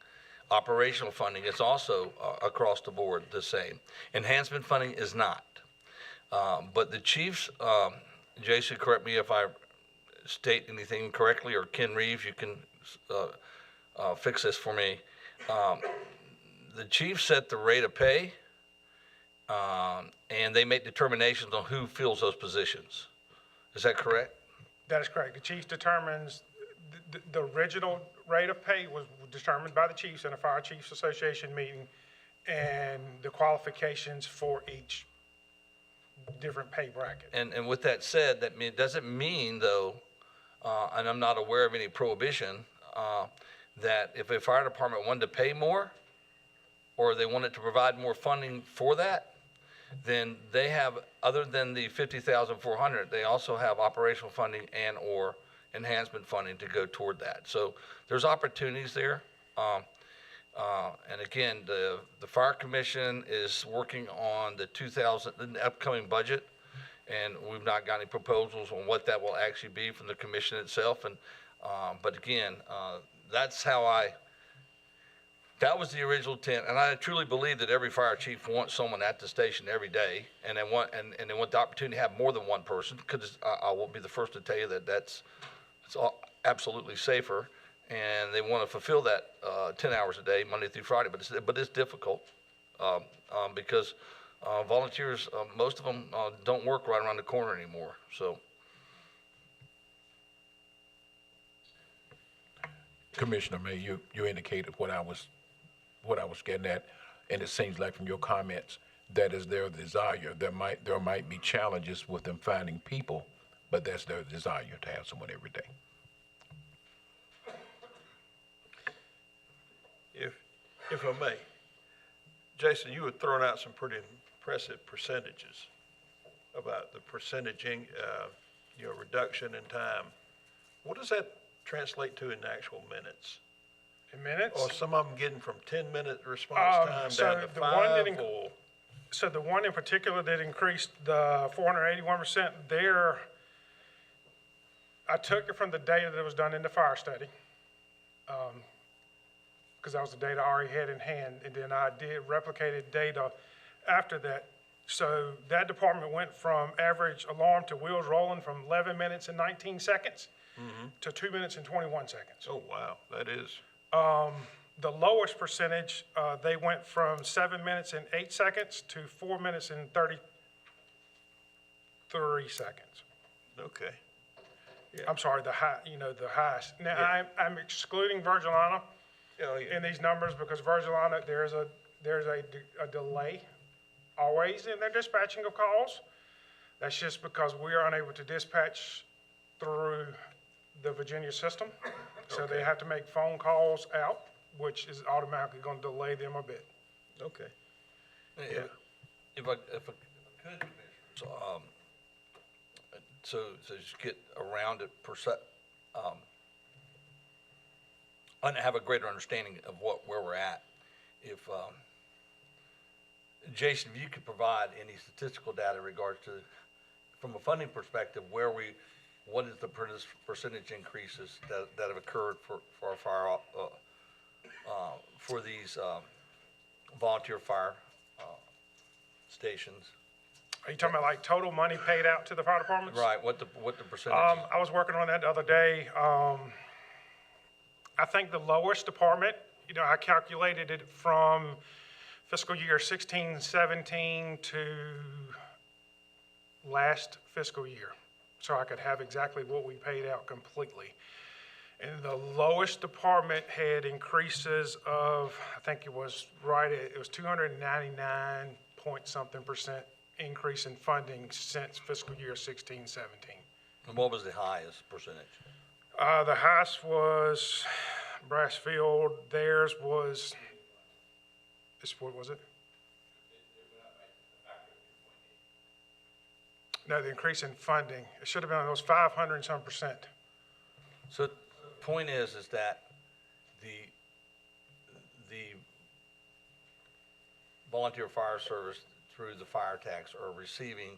Operational funding is also across the board the same. Enhancement funding is not. But the chiefs, Jason, correct me if I state anything correctly, or Ken Reeves, you can fix this for me. The chief set the rate of pay, and they make determinations on who fills those positions. Is that correct? That is correct. The chief determines, the original rate of pay was determined by the chiefs in a Fire Chiefs Association meeting, and the qualifications for each different pay bracket. And with that said, doesn't mean though, and I'm not aware of any prohibition, that if a fire department wanted to pay more, or they wanted to provide more funding for that, then they have, other than the $50,400, they also have operational funding and or enhancement funding to go toward that. So there's opportunities there. And again, the Fire Commission is working on the upcoming budget, and we've not got any proposals on what that will actually be from the commission itself. And but again, that's how that was the original intent, and I truly believe that every fire chief wants someone at the station every day, and they want the opportunity to have more than one person. Because I will be the first to tell you that it's absolutely safer, and they want to fulfill that 10 hours a day, Monday through Friday. But it's difficult because volunteers, most of them don't work right around the corner anymore. So. Commissioner May, you indicated what I was getting at, and it seems like from your comments that is their desire. There might be challenges with them finding people, but that's their desire to have someone every day. If I may, Jason, you were throwing out some pretty impressive percentages about the percentaging, reduction in time. What does that translate to in actual minutes? In minutes? Or some of them getting from 10-minute response time down to 5 or? So the one in particular that increased the 481% there, I took it from the data that was done in the fire study, because that was the data I already had in hand, and then I did replicated data after that. So that department went from average alarm to wheels rolling from 11 minutes and 19 seconds to 2 minutes and 21 seconds. Oh, wow, that is. The lowest percentage, they went from 7 minutes and 8 seconds to 4 minutes and 33 seconds. Okay. Yeah. I'm sorry, the highest. Now, I'm excluding Virgilina in these numbers because Virgilina, there's a delay always in their dispatching of calls. That's just because we are unable to dispatch through the Virginia system. So they have to make phone calls out, which is automatically going to delay them a bit. Okay. Yeah. If I could, so just get around it and have a greater understanding of where we're at. If Jason, if you could provide any statistical data in regards to, from a funding perspective, what is the percentage increases that have occurred for our fire for these volunteer fire stations? Are you talking about like total money paid out to the fire departments? Right. What the percentage? I was working on that the other day. I think the lowest department, I calculated it from fiscal year 16-17 to last fiscal year, so I could have exactly what we paid out completely. And the lowest department had increases of, I think it was 299 point something percent increase in funding since fiscal year 16-17. And what was the highest percentage? The highest was Brassfield. Theirs was, what was it? No, the increase in funding. It should have been, it was 500 and some percent. So the point is that the volunteer fire service through the fire tax are receiving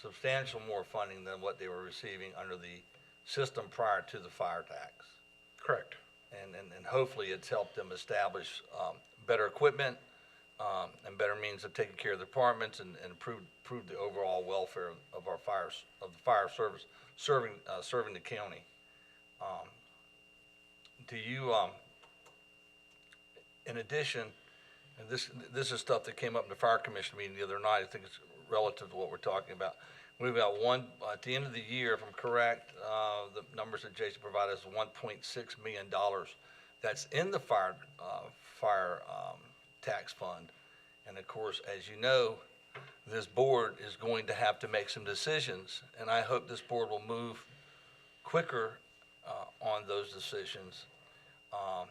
substantial more funding than what they were receiving under the system prior to the fire tax. Correct. And hopefully it's helped them establish better equipment and better means of taking care of the departments and improve the overall welfare of the fire service serving the county. do you, in addition, and this is stuff that came up in the fire commission meeting the other night, I think it's relative to what we're talking about. We've got at the end of the year, if I'm correct, the numbers that Jason provided is $1.6 million. That's in the fire tax fund. And of course, as you know, this board is going to have to make some decisions, and I hope this board will move quicker on those decisions. I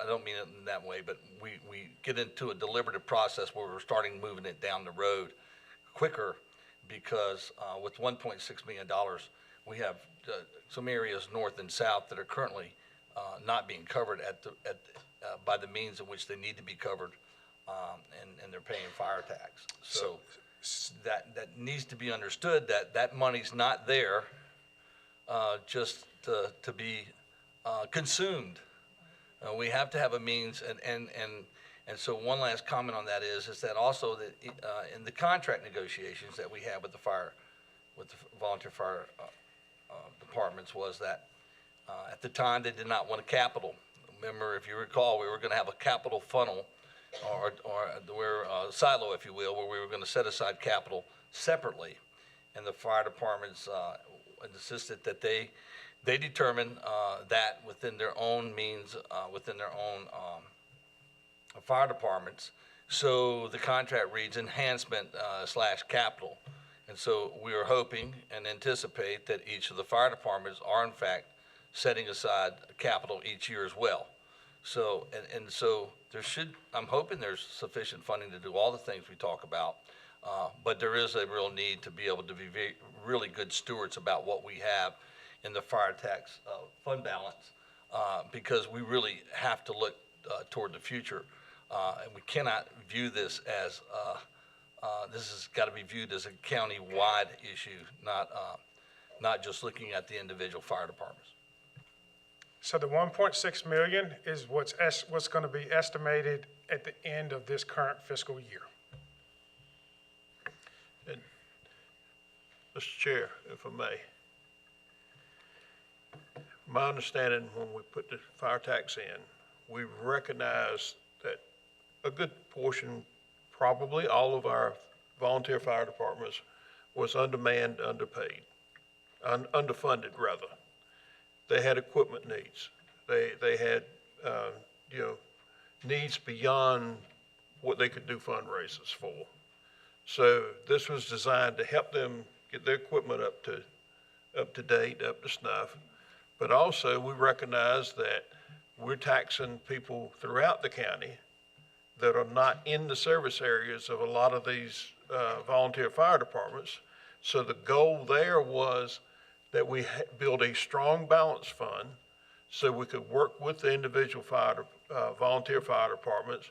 don't mean it in that way, but we get into a deliberative process where we're starting moving it down the road quicker, because with $1.6 million, we have some areas north and south that are currently not being covered by the means in which they need to be covered, and they're paying fire tax. So that needs to be understood, that money's not there just to be consumed. We have to have a means, and so one last comment on that is that also that in the contract negotiations that we have with the volunteer fire departments, was that at the time they did not want a capital. Remember, if you recall, we were going to have a capital funnel, or a silo, if you will, where we were going to set aside capital separately, and the fire departments insisted that they determine that within their own means, within their own fire departments. So the contract reads enhancement / capital. And so we are hoping and anticipate that each of the fire departments are in fact setting aside capital each year as well. So, and so I'm hoping there's sufficient funding to do all the things we talk about, but there is a real need to be able to be really good stewards about what we have in the fire tax fund balance, because we really have to look toward the future, and we cannot view this as this has got to be viewed as a county-wide issue, not just looking at the individual fire departments. So the 1.6 million is what's going to be estimated at the end of this current fiscal year. And, Mr. Chair, if I may, my understanding when we put the fire tax in, we recognized that a good portion, probably all of our volunteer fire departments, was undermanned, underpaid, underfunded rather. They had equipment needs. They had needs beyond what they could do fundraisers for. So this was designed to help them get their equipment up to date, up to snuff. But also we recognize that we're taxing people throughout the county that are not in the service areas of a lot of these volunteer fire departments. So the goal there was that we build a strong balance fund so we could work with the individual volunteer fire departments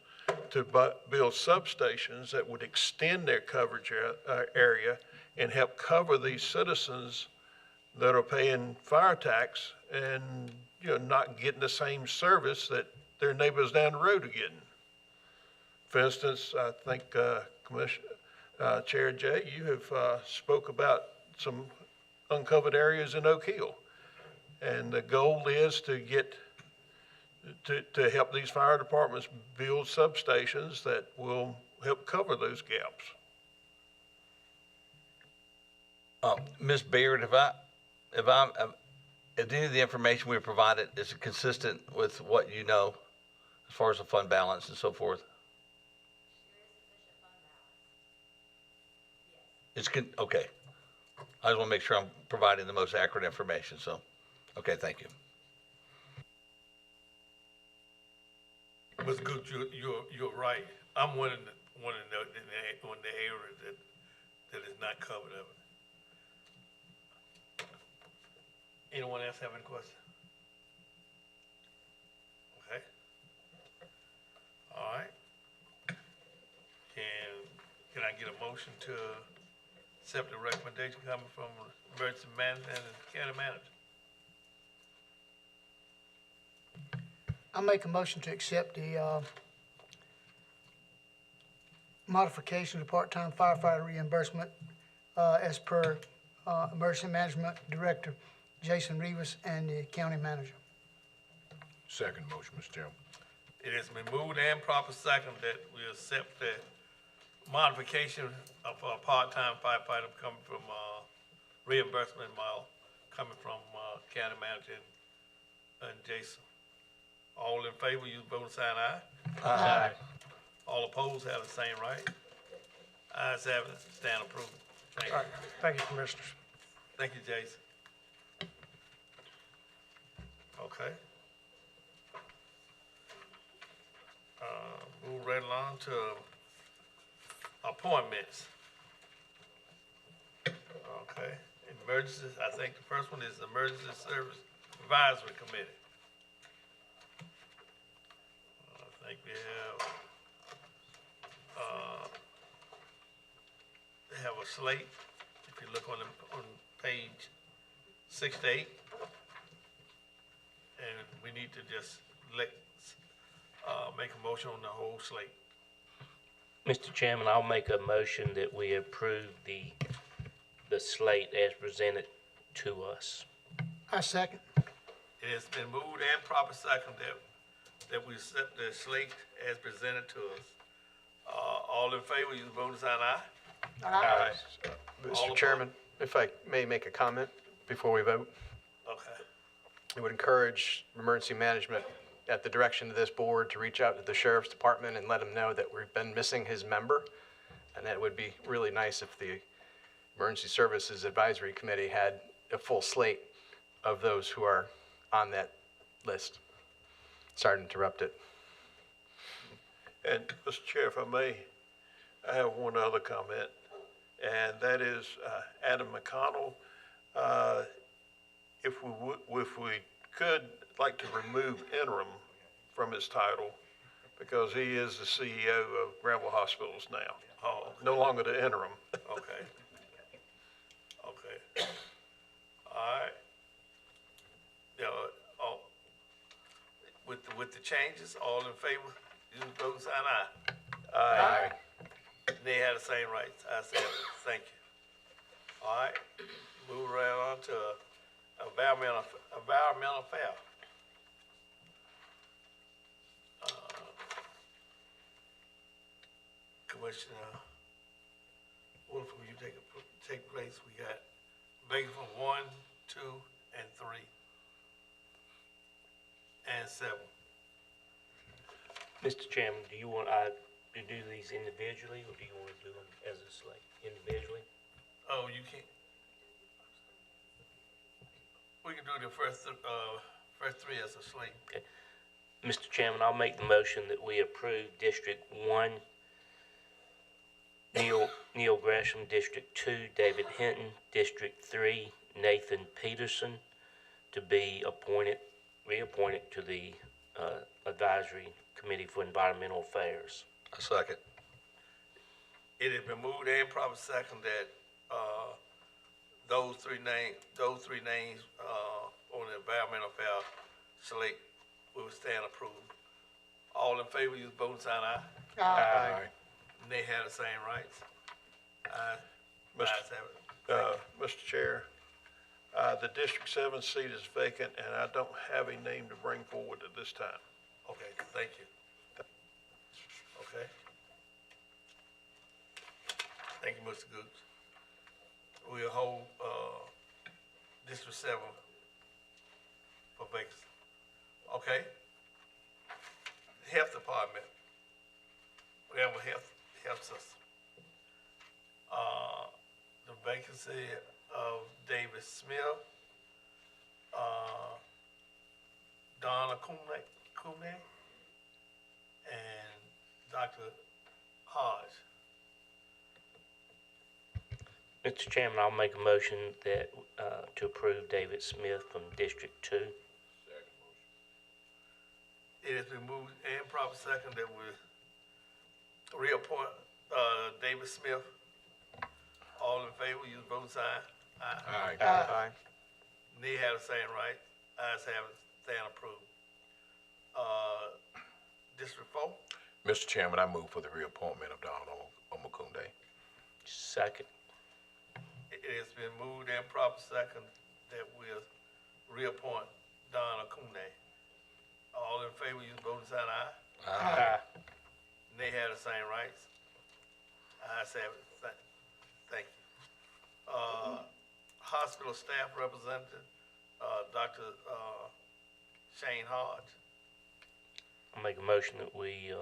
to build substations that would extend their coverage area and help cover these citizens that are paying fire tax and not getting the same service that their neighbors down the road are getting. For instance, I think Chair Jay, you have spoke about some uncovered areas in Oak Hill, and the goal is to get to help these fire departments build substations that will help cover those gaps. Ms. Baird, if any of the information we provided is consistent with what you know as far as the fund balance and so forth? Okay. I just want to make sure I'm providing the most accurate information, so, okay, thank you. Mr. Gooch, you're right. I'm one in the area that is not covered up. Anyone else have any questions? Okay. All right. Can I get a motion to accept the recommendation coming from emergency management and the county manager? I make a motion to accept the modification of part-time firefighter reimbursement as per emergency management director Jason Rivas, and the county manager. Second motion, Mr. Chairman. It has been moved and proper second that we accept the modification of a part-time firefighter coming from, reimbursement model, coming from, county manager and Jason. All in favor, use the voting sign aye. Aye. All opposed have the same right. Ayes have it, stand approved. Thank All you. right, thank you, Commissioners. Thank you, Jason. Okay. Move right along to appointments. Okay, emergencies, I think the first one is Emergency Service Advisory Committee. I think we have a slate, if you look on page 6 to 8. And we need to just make a motion on the whole slate. Mr. Chairman, I'll make a motion that we approve the slate as presented to us. I second. It has been moved and proper second that we accept the slate as presented to us. All in favor, use the voting sign aye. Aye. All Mr. opposed? Chairman, if I may make a comment before we vote, Okay. I would encourage emergency management at the direction of this board to reach out to the sheriff's department and let him know that we've been missing his member. And that would be really nice if the Emergency Services Advisory Committee had a full slate of those who are on that list. Sorry to interrupt it. And, Mr. Chair, if I may, I have one other comment, and that is Adam McConnell. If we could, like to remove interim from his title, because he is the CEO of Granville Hospitals now. Oh, No longer the interim. okay. Okay. All right. Yeah, with the changes, all in favor, use the voting sign aye. Aye. They have the same rights. I said, thank you. All right, move right on to environmental affair. Commissioner Williford, will you take place? We got vacant from 1, 2, and 3, and 7. Mr. Chairman, do you want to do these individually, or do you want to do them as a slate individually? Oh, you can't. We can do the first 3 as a slate. Okay. Mr. Chairman, I'll make the motion that we approve District 1, Neil Gresham, District 2, David Hinton, District 3, Nathan Peterson, to be reappointed to the Advisory Committee for Environmental Affairs. A second. It has been moved and proper second that those three names on the environmental affair slate will stand approved. All in favor, use voting sign aye. Aye. And they have the same rights. Ayes have it. Mr. Chair, the District 7 seat is vacant, and I don't have a name to bring forward at this time. Okay, thank you. Okay. Thank you, Mr. Gooch. We'll hold, District 7 for vacancy. Okay. Health Department. We have a health system. The vacancy of David Smith, Donna Kumne, and Dr. Hodge. Mr. Chairman, I'll make a motion that, to approve David Smith from District 2. It has been moved and proper second that we reappoint, David Smith. All in favor, use voting sign. Aye. Aye. They have the same right. Ayes have it, stand approved. District 4, Mr. Chairman, I move for the reappointment of Donald Omokunde. Second. it has been moved and proper second that we reappoint Don Acuna. All in favor, use voting sign aye. Aye. And they have the same rights. Ayes have it. Thank you. Hospital staff representative, Dr. Shane Hodge. I'll make a motion that we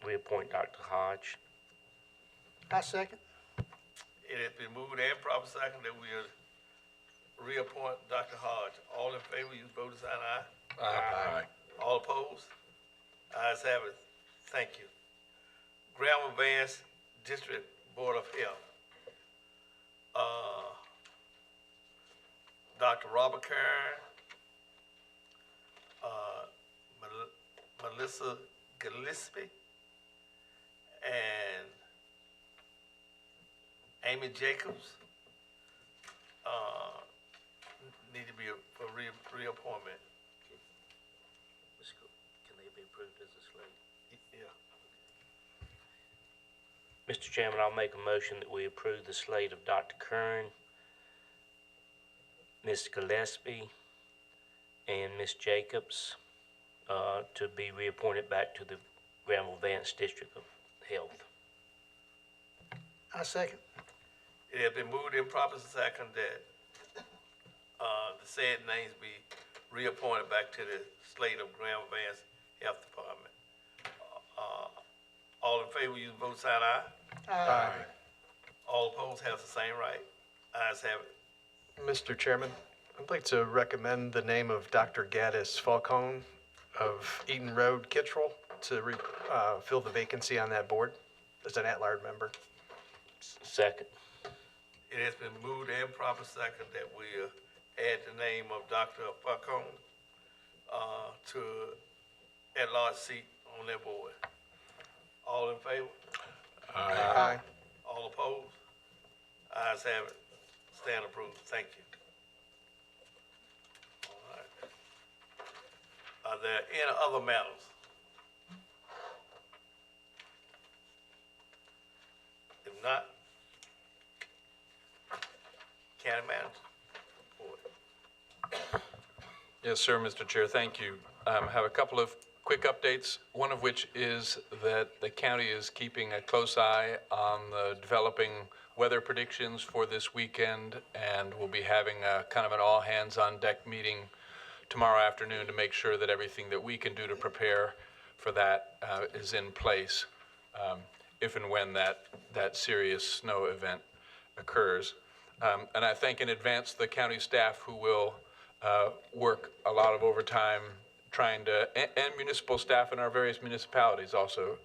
reappoint Dr. Hodge. I second. It has been moved and proper second that we reappoint Dr. Hodge. All in favor, use voting sign aye. Aye. All opposed? Ayes have it. Thank you. Granville-Vance District Board of Health. Dr. Robert Karan, Melissa Gillespie, and Amy Jacobs, need to be for reappointment. Can they be approved as a slate? Yeah. Mr. Chairman, I'll make a motion that we approve the slate of Dr. Kern, Ms. Gillespie, and Ms. Jacobs to be reappointed back to the Granville-Vance District of Health. I second. It has been moved in proper second that the said names be reappointed back to the slate of Granville-Vance Health Department. All in favor, use vote sign aye. Aye. All opposed have the same right. Ayes have it. Mr. Chairman, I'd like to recommend the name of Dr. Gaddis Falcone of Eaton Road, Kittrell, to fill the vacancy on that board as an at-large member. Second. It has been moved and proper second that we add the name of Dr. Falcone to at-large seat on that board. All in favor? Aye. All opposed? Ayes have it. Stand approved. Thank you. All right. Are there any other matters? If not, county manager report. Yes, sir, Mr. Chair, thank you. I have a couple of quick updates, one of which is that the county is keeping a close eye on the developing weather predictions for this weekend, and we'll be having a kind of an all-hands-on-deck meeting tomorrow afternoon to make sure that everything that we can do to prepare for that is in place if and when that serious snow event occurs. And I thank in advance the county staff who will work a lot of overtime trying to, and municipal staff in our various municipalities also,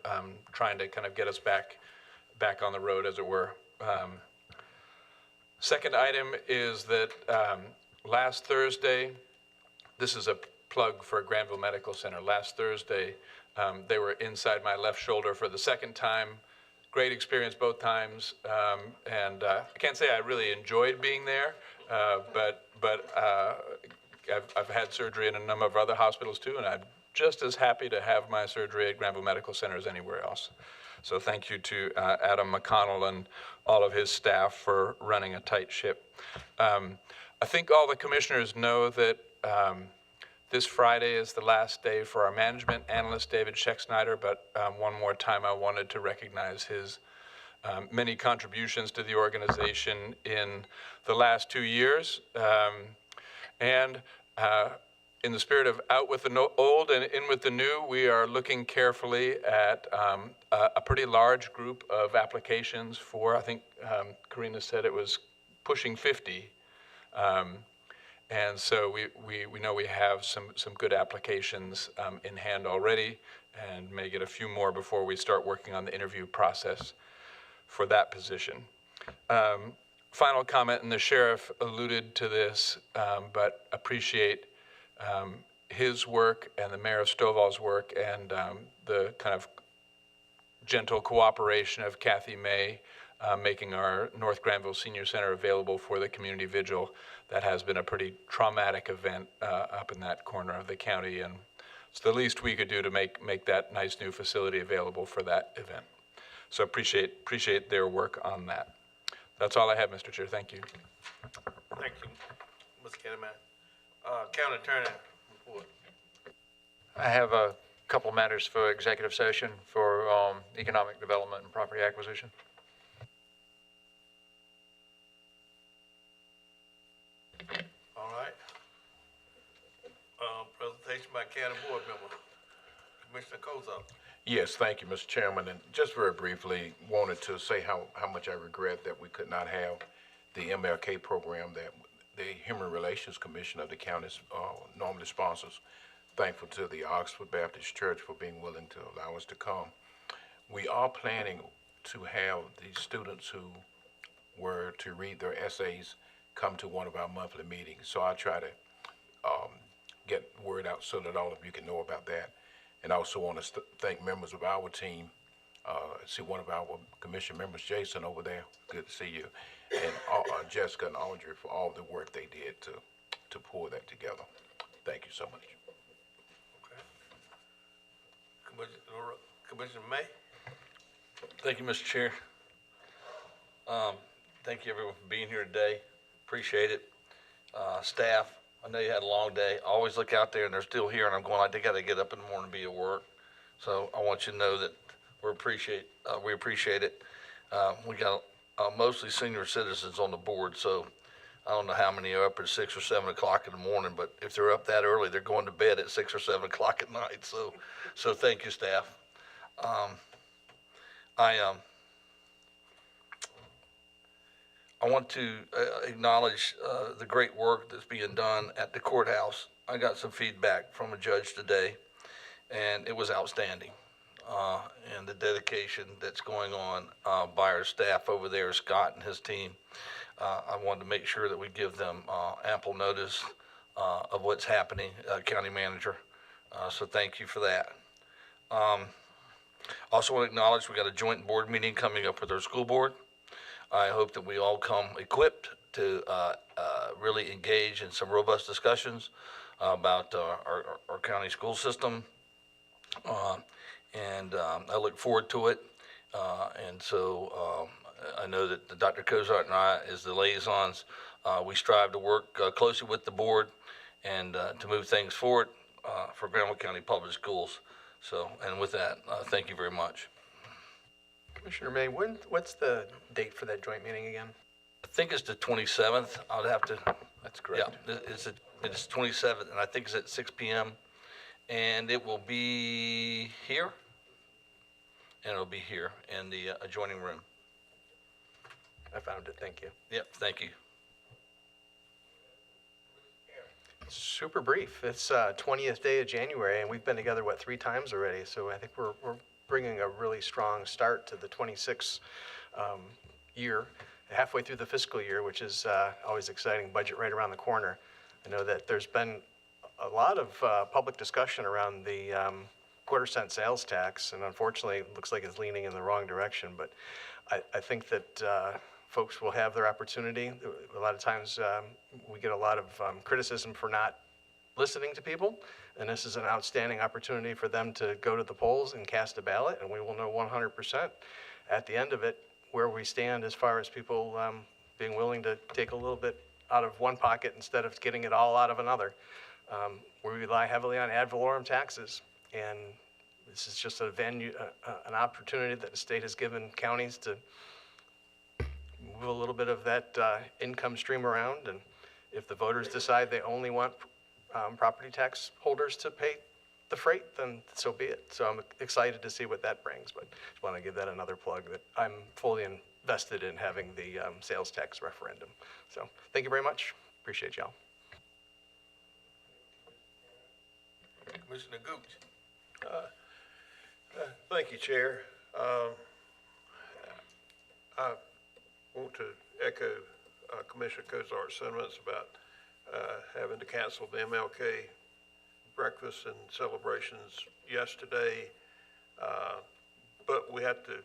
trying to kind of get us back on the road, as it were. Second item is that last Thursday, this is a plug for Granville Medical Center. Last Thursday, they were inside my left shoulder for the second time. Great experience both times, and I can't say I really enjoyed being there, but I've had surgery in a number of other hospitals too, and I'm just as happy to have my surgery at Granville Medical Center as anywhere else. So thank you to Adam McConnell and all of his staff for running a tight ship. I think all the commissioners know that this Friday is the last day for our management analyst, David Scheck-Snyder, but one more time I wanted to recognize his many contributions to the organization in the last 2 years. And in the spirit of out with the old and in with the new, we are looking carefully at a pretty large group of applications for, I think Karina said it was pushing 50. And so we know we have some good applications in hand already, and may get a few more before we start working on the interview process for that position. Final comment, and the sheriff alluded to this, but appreciate his work and the mayor of Stovall's work and the kind of gentle cooperation of Kathy May making our North Granville Senior Center available for the community vigil. That has been a pretty traumatic event up in that corner of the county, and it's the least we could do to make that nice new facility available for that event. So appreciate their work on that. That's all I have, Mr. Chair. Thank you. Thank you, Mr. County Manager. County Attorney report. I have a couple of matters for executive session for economic development and property acquisition. All right. Presentation by County Board Member, Commissioner Cozart. Yes, thank you, Mr. Chairman. And just very briefly, wanted to say how much I regret that we could not have the MLK program that the Human Relations Commission of the county normally sponsors. Thankful to the Oxford Baptist Church for being willing to allow us to come. We are planning to have the students who were to read their essays come to one of our monthly meetings. So I'll try to get word out so that all of you can know about that. And I also want to thank members of our team. See one of our commission members, Jason, over there. Good to see you. And Jessica and Audrey for all the work they did to pull that together. Thank you so much. Okay. Commissioner May. Thank you, Mr. Chair. Thank you everyone for being here today. Appreciate it. Staff, I know you had a long day. I always look out there and they're still here and I'm going, they got to get up in the morning and be at work. So I want you to know that we appreciate it. We got mostly senior citizens on the board, so I don't know how many are up at 6 or 7 o'clock in the morning, but if they're up that early, they're going to bed at 6 or 7 o'clock at night. So thank you, staff. I want to acknowledge the great work that's being done at the courthouse. I got some feedback from a judge today, and it was outstanding. And the dedication that's going on by our staff over there, Scott and his team. I wanted to make sure that we give them ample notice of what's happening, County Manager. So thank you for that. Also want to acknowledge we got a joint board meeting coming up with our school board. I hope that we all come equipped to really engage in some robust discussions about our county school system. And I look forward to it. And so I know that Dr. Cozart and I, as the liaisons, we strive to work closely with the board and to move things forward for Granville County Public Schools. So, and with that, thank you very much. Commissioner May, what's the date for that joint meeting again? I think it's the 27th. I'll have to. That's correct. Yeah, it's 27th, and I think it's at 6 p.m. And it will be here. And it'll be here in the adjoining room. I found it. Thank you. Yep, thank you. Super brief. It's 20th day of January, and we've been together, 3 times already? So I think we're bringing a really strong start to the 26th year, halfway through the fiscal year, which is always exciting. Budget right around the corner. I know that there's been a lot of public discussion around the quarter-cent sales tax, and unfortunately, it looks like it's leaning in the wrong direction. But I think that folks will have their opportunity. A lot of times, we get a lot of criticism for not listening to people, and this is an outstanding opportunity for them to go to the polls and cast a ballot, and we will know 100% at the end of it where we stand as far as people being willing to take a little bit out of one pocket instead of getting it all out of another. We rely heavily on ad valorem taxes, and this is just a venue, an opportunity that the state has given counties to move a little bit of that income stream around. And if the voters decide they only want property tax holders to pay the freight, then so be it. So I'm excited to see what that brings, but just want to give that another plug that I'm fully invested in having the sales tax referendum. So thank you very much. Appreciate y'all. Commissioner Gooch. Thank you, Chair. I want to echo Commissioner Cozart's sentiments about having to cancel the MLK breakfast and celebrations yesterday, but we have to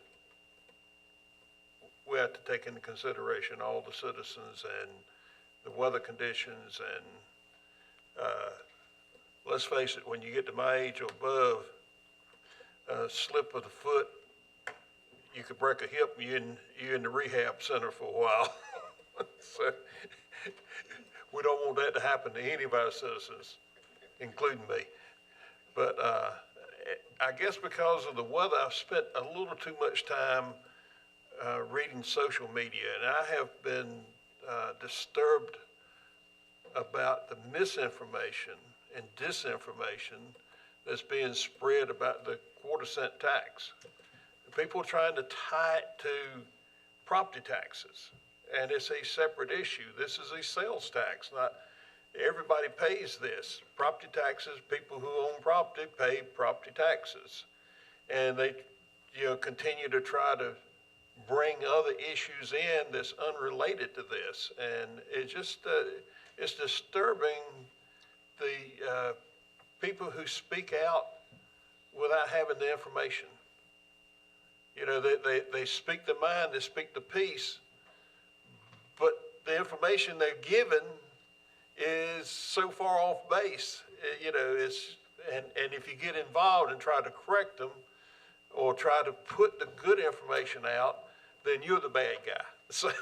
take into consideration all the citizens and the weather conditions. And let's face it, when you get to my age or above, a slip of the foot, you could break a hip, you're in the rehab center for a while. So we don't want that to happen to any of our citizens, including me. But I guess because of the weather, I've spent a little too much time reading social media, and I have been disturbed about the misinformation and disinformation that's being spread about the quarter-cent tax. People are trying to tie it to property taxes, and it's a separate issue. This is a sales tax, not everybody pays this. Property taxes, people who own property pay property taxes. And they, continue to try to bring other issues in that's unrelated to this. And it just, it's disturbing the people who speak out without having the information. They speak the mind, they speak the peace, but the information they're given is so far off base. And if you get involved and try to correct them or try to put the good information out, then you're the bad guy. So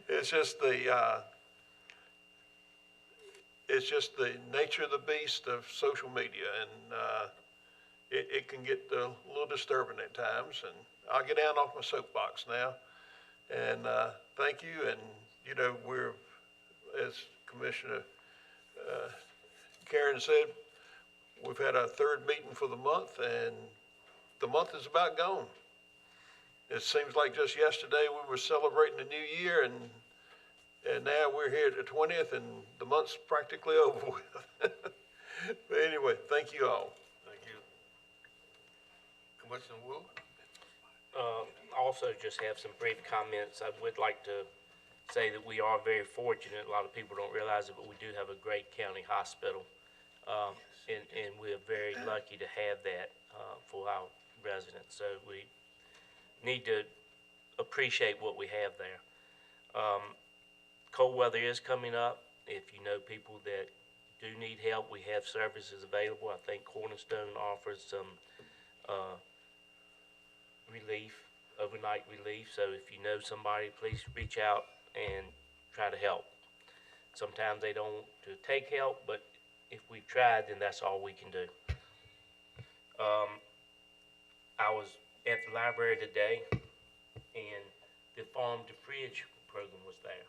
it's just the nature of the beast of social media, and it can get a little disturbing at times. And I'll get down off my soapbox now. And thank you. And we're, as Commissioner Karan said, we've had our third meeting for the month, and the month is about gone. It seems like just yesterday we were celebrating the new year, and now we're here at the 20th, and the month's practically over with. But anyway, thank you all. Thank you. Commissioner Wu? Also just have some brief comments. I would like to say that we are very fortunate. A lot of people don't realize it, but we do have a great county hospital. And we're very lucky to have that for our residents. So we need to appreciate what we have there. Cold weather is coming up. If you know people that do need help, we have services available. I think Cornerstone offers some overnight relief. So if you know somebody, please reach out and try to help. Sometimes they don't take help, but if we've tried, then that's all we can do. I was at the library today, and the Farm to Fridge program was there.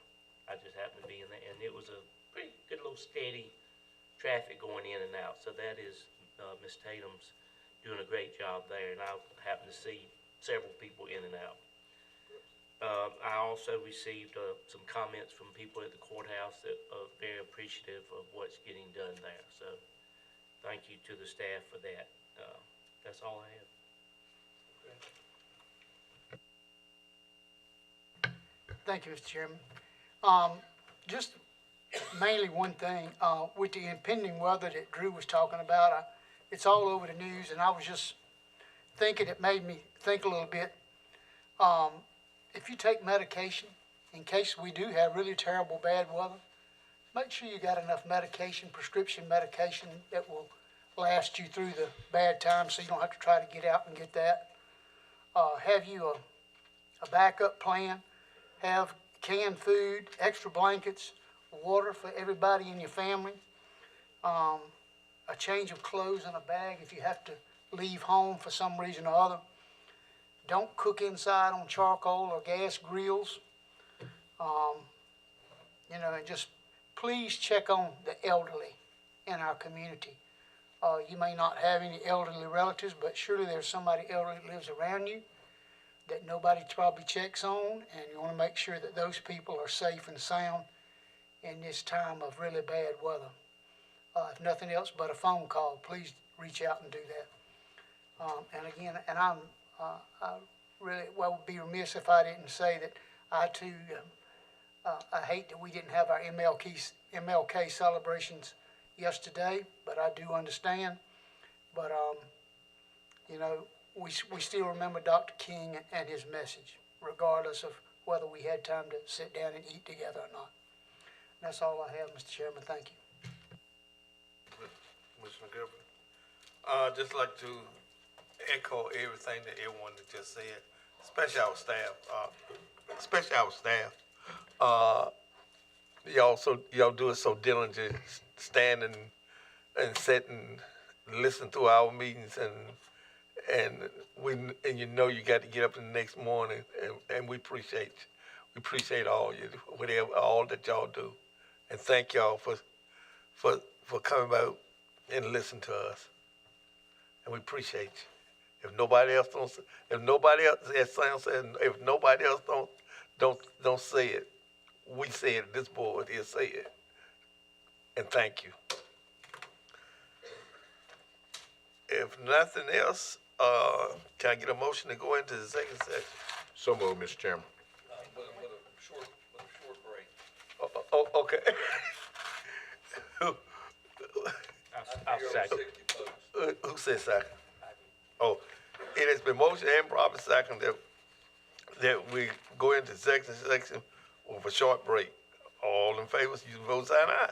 I just happened to be in there, and it was a pretty good little steady traffic going in and out. So that is Ms. Tatum's doing a great job there, and I happened to see several people in and out. I also received some comments from people at the courthouse that are very appreciative of what's getting done there. So thank you to the staff for that. That's all I have. Thank you, Mr. Chairman. Just mainly one thing, with the impending weather that Drew was talking about, it's all over the news, and I was just thinking, it made me think a little bit. If you take medication, in case we do have really terrible bad weather, make sure you got enough medication, prescription medication, that will last you through the bad times, so you don't have to try to get out and get that. Have you a backup plan. Have canned food, extra blankets, water for everybody in your family, a change of clothes in a bag if you have to leave home for some reason or other. Don't cook inside on charcoal or gas grills. And just please check on the elderly in our community. You may not have any elderly relatives, but surely there's somebody elderly that lives around you that nobody probably checks on, and you want to make sure that those people are safe and sound in this time of really bad weather. If nothing else but a phone call, please reach out and do that. And again, I really would be remiss if I didn't say that I too, I hate that we didn't have our MLK celebrations yesterday, but I do understand. But we still remember Dr. King and his message, regardless of whether we had time to sit down and eat together or not. And that's all I have, Mr. Chairman. Thank you. Commissioner Griffin. I'd just like to echo everything that everyone just said, especially our staff. y'all do it so diligent, stand and sit and listen to our meetings and you know you got to get up the next morning and we appreciate you. We appreciate all that y'all do. And thank y'all for coming out and listening to us. And we appreciate you. If nobody else don't say it, we say it, this board here say it. And thank you. If nothing else, can I get a motion to go into the executive session? So moved, Mr. Chairman. With a short break. Okay. I'll second. Who said second? Oh, it has been motion and proper second that we go into executive section with a short break. All in favor, use vote sign aye.